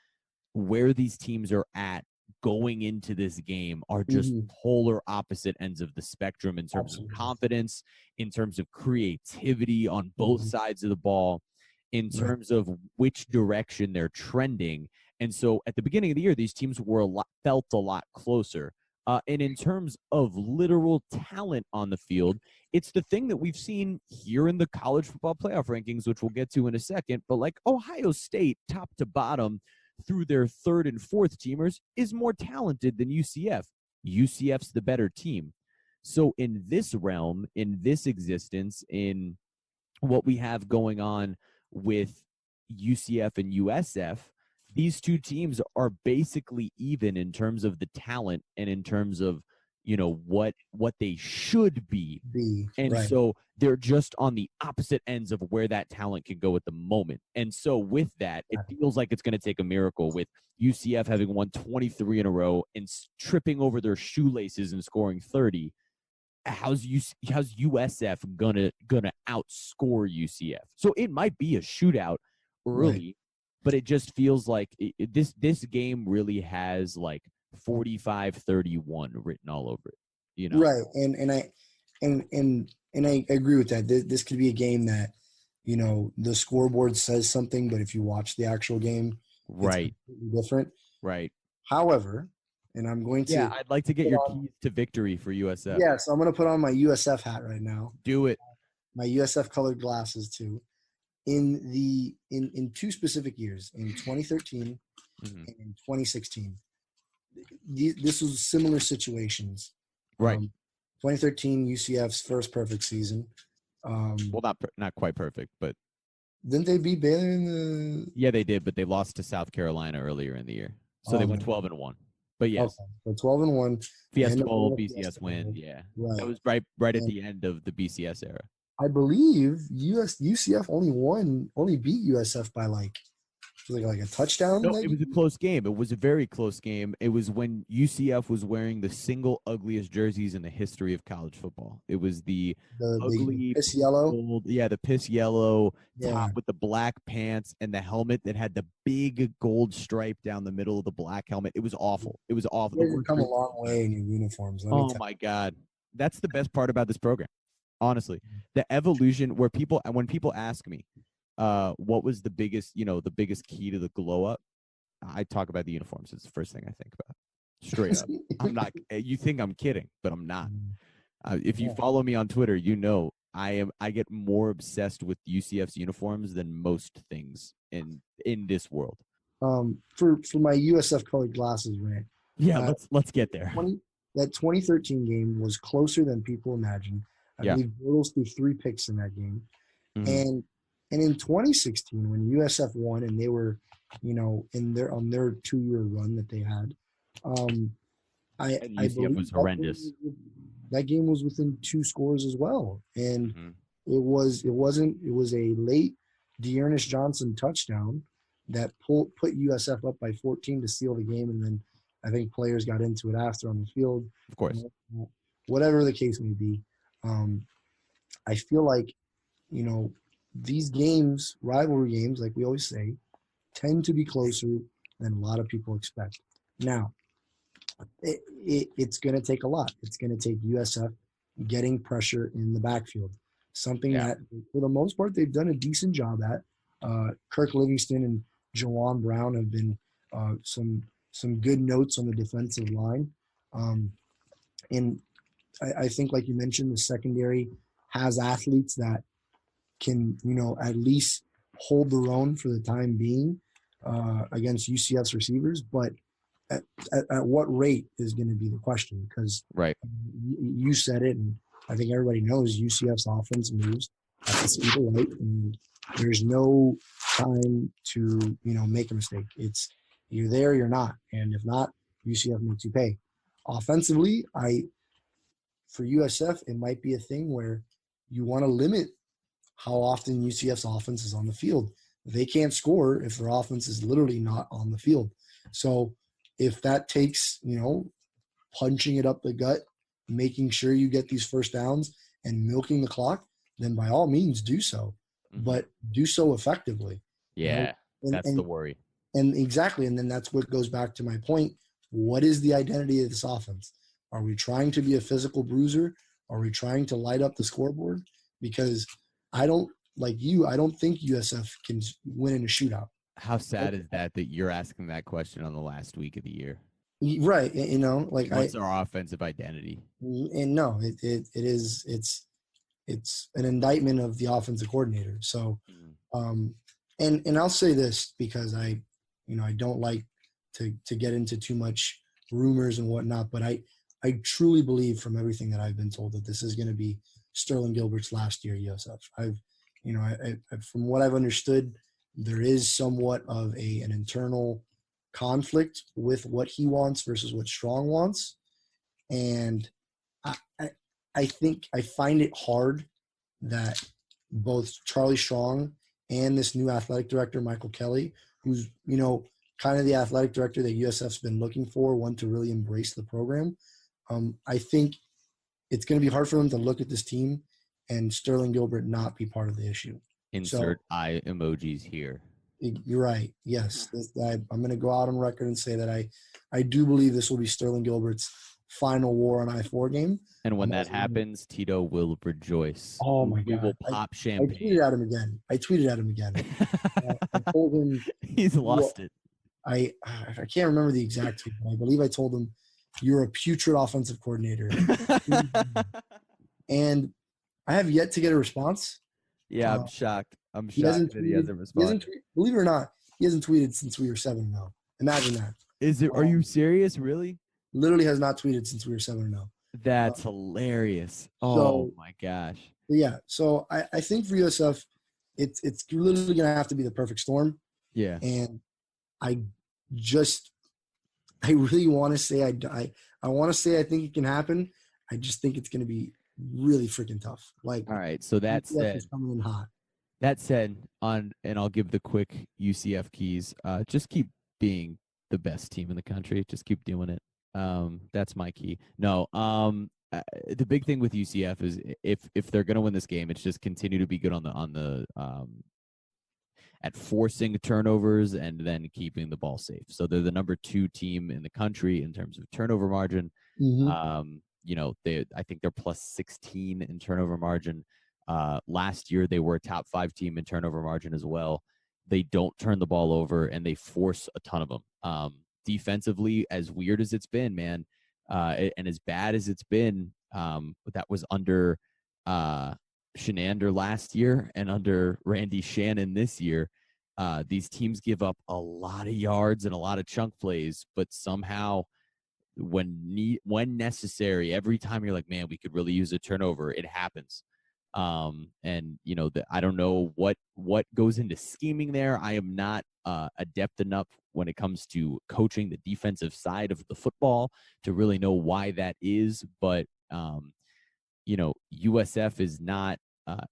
where these teams are at going into this game are just polar opposite ends of the spectrum in terms of confidence, in terms of creativity on both sides of the ball, in terms of which direction they're trending. And so at the beginning of the year, these teams felt a lot closer. And in terms of literal talent on the field, it's the thing that we've seen here in the college football playoff rankings, which we'll get to in a second. But like Ohio State, top to bottom, through their third and fourth teamers, is more talented than UCF. UCF's the better team. So in this realm, in this existence, in what we have going on with UCF and USF, these two teams are basically even in terms of the talent and in terms of, what they should be. And so they're just on the opposite ends of where that talent can go at the moment. And so with that, it feels like it's going to take a miracle with UCF having won 23 in a row and tripping over their shoelaces and scoring 30. How's USF gonna outscore UCF? So it might be a shootout early. But it just feels like this game really has like 45-31 written all over it, Right, and I agree with that. This could be a game that, the scoreboard says something, but if you watch the actual game, right, it's completely different. Right. However, and I'm going to I'd like to get your keys to victory for USF. Yeah, so I'm going to put on my USF hat right now. Do it. My USF colored glasses too. In two specific years, in 2013 and in 2016, this was similar situations. Right. 2013, UCF's first perfect season. Well, not quite perfect, but Didn't they beat Baylor in the? Yeah, they did, but they lost to South Carolina earlier in the year, so they went 12-1. But yes, okay. So 12-1. Fiesta Bowl, BCS win. Yeah, right. That was right at the end of the BCS era. I believe UCF only beat USF by like a touchdown. No, it was a close game. It was a very close game. It was when UCF was wearing the single ugliest jerseys in the history of college football. It was the ugly piss yellow. The piss yellow top with the black pants and the helmet that had the big gold stripe down the middle of the black helmet. It was awful. It was awful. You've come a long way in your uniforms. Oh my God. That's the best part about this program. Honestly, the evolution when people ask me, what was the biggest key to the glow up? I talk about the uniforms. It's the first thing I think about. Straight up. I'm not, you think I'm kidding, but I'm not. If you follow me on Twitter, you know, I get more obsessed with UCF's uniforms than most things in this world. For my USF colored glasses, rant. Yeah, let's get there. That 2013 game was closer than people imagined. I believe Bortles threw 3 picks in that game. And in 2016, when USF won and they were, on their 2-year run that they had, I believe was horrendous. That game was within 2 scores as well, and it was a late Dearness Johnson touchdown that put USF up by 14 to seal the game, and then I think players got into it after on the field. Of course, whatever the case may be. I feel like, these games, rivalry games, like we always say, tend to be closer than a lot of people expect. Now, it's going to take a lot. It's going to take USF getting pressure in the backfield, something that, for the most part, they've done a decent job at. Kirk Livingston and Jawan Brown have been some good notes on the defensive line. And I think, like you mentioned, the secondary has athletes that can, at least hold their own for the time being against UCF's receivers. But at what rate is going to be the question, because you said it, and I think everybody knows UCF's offense moves at the speed of light, and there's no time to, make a mistake. It's you're there, you're not. And if not, UCF makes you pay. Offensively, for USF, it might be a thing where you want to limit how often UCF's offense is on the field. They can't score if their offense is literally not on the field. So if that takes, punching it up the gut, making sure you get these first downs and milking the clock, then by all means do so, but do so effectively. Yeah, that's the worry. And exactly. And then that's what goes back to my point. What is the identity of this offense? Are we trying to be a physical bruiser? Are we trying to light up the scoreboard? Because I don't think USF can win in a shootout. How sad is that you're asking that question on the last week of the year? Right. What's our offensive identity? And no, it's an indictment of the offensive coordinator. So, and I'll say this because I don't like to get into too much rumors and whatnot, but I truly believe from everything that I've been told that this is going to be Sterling Gilbert's last year at USF. From what I've understood, there is somewhat of an internal conflict with what he wants versus what Strong wants. And I think I find it hard that both Charlie Strong and this new athletic director, Michael Kelly, who's, kind of the athletic director that USF's been looking for, one to really embrace the program. I think it's going to be hard for them to look at this team and Sterling Gilbert not be part of the issue. Insert eye emojis here. You're right. Yes. I'm going to go out on record and say that I do believe this will be Sterling Gilbert's final War on I-4 game. And when that happens, Tito will rejoise. Oh, my God. We will pop champagne. I tweeted at him again. I told him. He's lost it. I can't remember the exact tweet, but I believe I told him, "You're a putrid offensive coordinator." And I have yet to get a response. Yeah, I'm shocked. I'm shocked that he hasn't responded. Believe it or not, he hasn't tweeted since we were 7-0. Imagine that. Is it? Are you serious? Really? Literally has not tweeted since we were 7-0. That's hilarious. Oh my gosh. Yeah. So I think for USF, it's literally gonna have to be the perfect storm. Yeah. And I really want to say I want to say I think it can happen. I just think it's gonna be really freaking tough. Like, All right. So that UCF said, is coming in hot. and I'll give the quick UCF keys. Just keep being the best team in the country. Just keep doing it. That's my key. No. The big thing with UCF is if they're gonna win this game, it's just continue to be good on the at forcing turnovers and then keeping the ball safe. So they're the number 2 team in the country in terms of turnover margin. Mm-hmm. I think they're plus 16 in turnover margin. Last year, they were a top 5 team in turnover margin as well. They don't turn the ball over, and they force a ton of them. Defensively, as weird as it's been, man, and as bad as it's been, that was under Shenander last year and under Randy Shannon this year. These teams give up a lot of yards and a lot of chunk plays, but somehow when necessary, every time you're like, man, we could really use a turnover, it happens. And I don't know what goes into scheming there. I am not adept enough when it comes to coaching the defensive side of the football to really know why that is. But USF is not.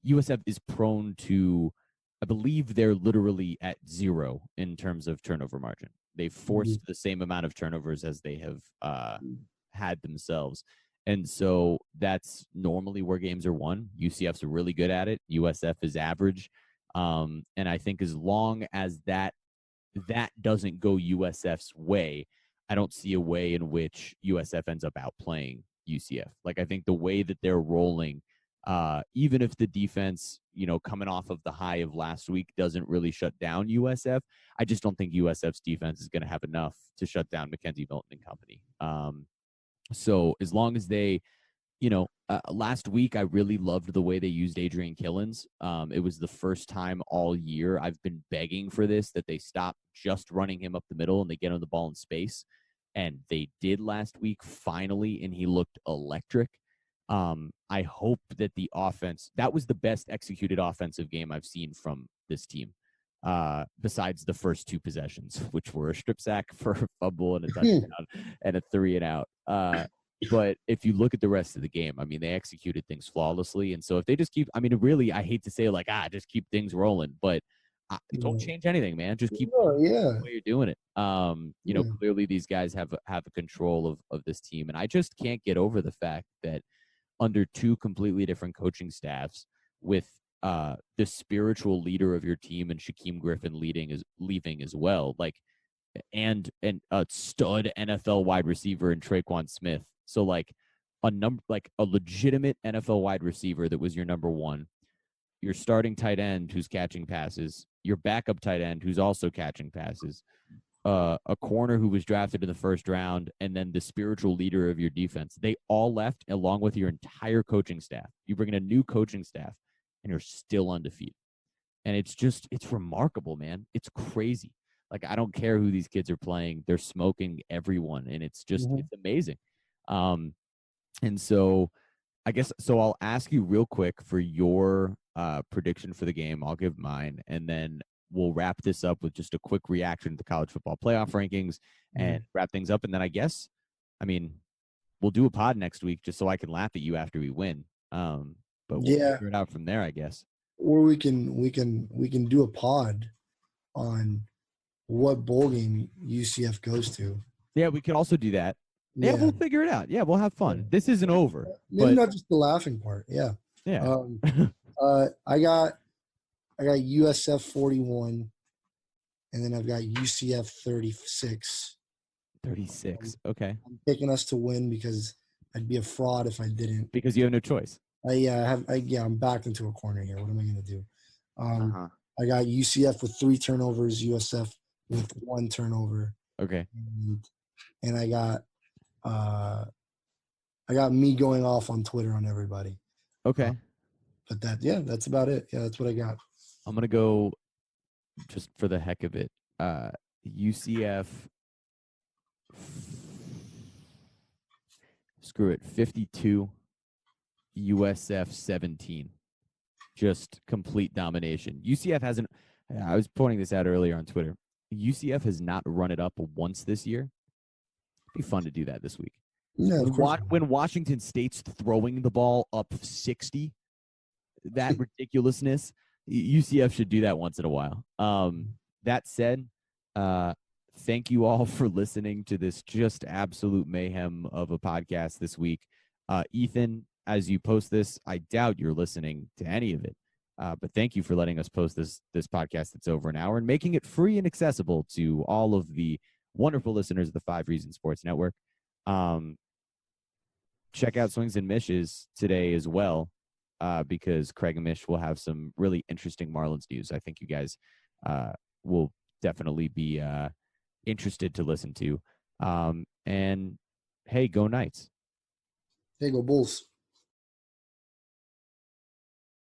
USF is prone to. I believe they're literally at 0 in terms of turnover margin. They've forced the same amount of turnovers as they have had themselves. And so that's normally where games are won. UCF's really good at it. USF is average. And I think as long as that doesn't go USF's way, I don't see a way in which USF ends up outplaying UCF. Like, I think the way that they're rolling, even if the defense, coming off of the high of last week doesn't really shut down USF, I just don't think USF's defense is going to have enough to shut down Mackenzie Milton and company. So as long as they, last week I really loved the way they used Adrian Killens. It was the first time all year I've been begging for this, that they stop just running him up the middle and they get him the ball in space. And they did last week finally, and he looked electric. I hope that the offense, that was the best executed offensive game I've seen from this team, besides the first 2 possessions, which were a strip sack for a fumble and a touchdown and a 3 and out. But if you look at the rest of the game, I mean, they executed things flawlessly. And so if they just keep, I mean, really, I hate to say just keep things rolling, but don't change anything, man. Just keep the way you're doing it. Clearly these guys have a control of this team. And I just can't get over the fact that under 2 completely different coaching staffs, with the spiritual leader of your team and Shaquem Griffin leaving as well, and a stud NFL wide receiver in Traquan Smith. So a legitimate NFL wide receiver that was your number 1, your starting tight end who's catching passes, your backup tight end who's also catching passes, a corner who was drafted in the first round, and then the spiritual leader of your defense. They all left along with your entire coaching staff. You bring in a new coaching staff and you're still undefeated. And it's remarkable, man. It's crazy. I don't care who these kids are playing. They're smoking everyone, and it's just it's amazing. And so I guess, I'll ask you real quick for your prediction for the game. I'll give mine, and then we'll wrap this up with just a quick reaction to the college football playoff rankings and wrap things up. And then we'll do a pod next week just so I can laugh at you after we win. But we'll figure it out from there, I guess. Or we can do a pod on what bowl game UCF goes to. Yeah, we could also do that. Yeah, we'll figure it out. Yeah, we'll have fun. This isn't over. Maybe not just the laughing part. Yeah. Yeah. I got USF 41, and then I've got UCF 36. 36. Okay. I'm picking us to win because I'd be a fraud if I didn't. Because you have no choice. I'm backed into a corner here. What am I going to do? I got UCF with 3 turnovers, USF with 1 turnover. Okay. And I got me going off on Twitter on everybody. Okay. But that's about it. Yeah, that's what I got. I'm going to go just for the heck of it. UCF, screw it, 52, USF 17. just complete domination. UCF hasn't. I was pointing this out earlier on Twitter. UCF has not run it up once this year. It'd be fun to do that this week. Yeah, When Washington State's throwing the ball up 60, that ridiculousness, UCF should do that once in a while. That said, thank you all for listening to this just absolute mayhem of a podcast this week. Ethan, as you post this, I doubt you're listening to any of it. But thank you for letting us post this podcast that's over an hour and making it free and accessible to all of the wonderful listeners of the 5 Reasons Sports Network. Check out Swings and Mishes today as well, because Craig and Mish will have some really interesting Marlins news. I think you guys will definitely be interested to listen to. And hey, go Knights. Hey, go Bulls.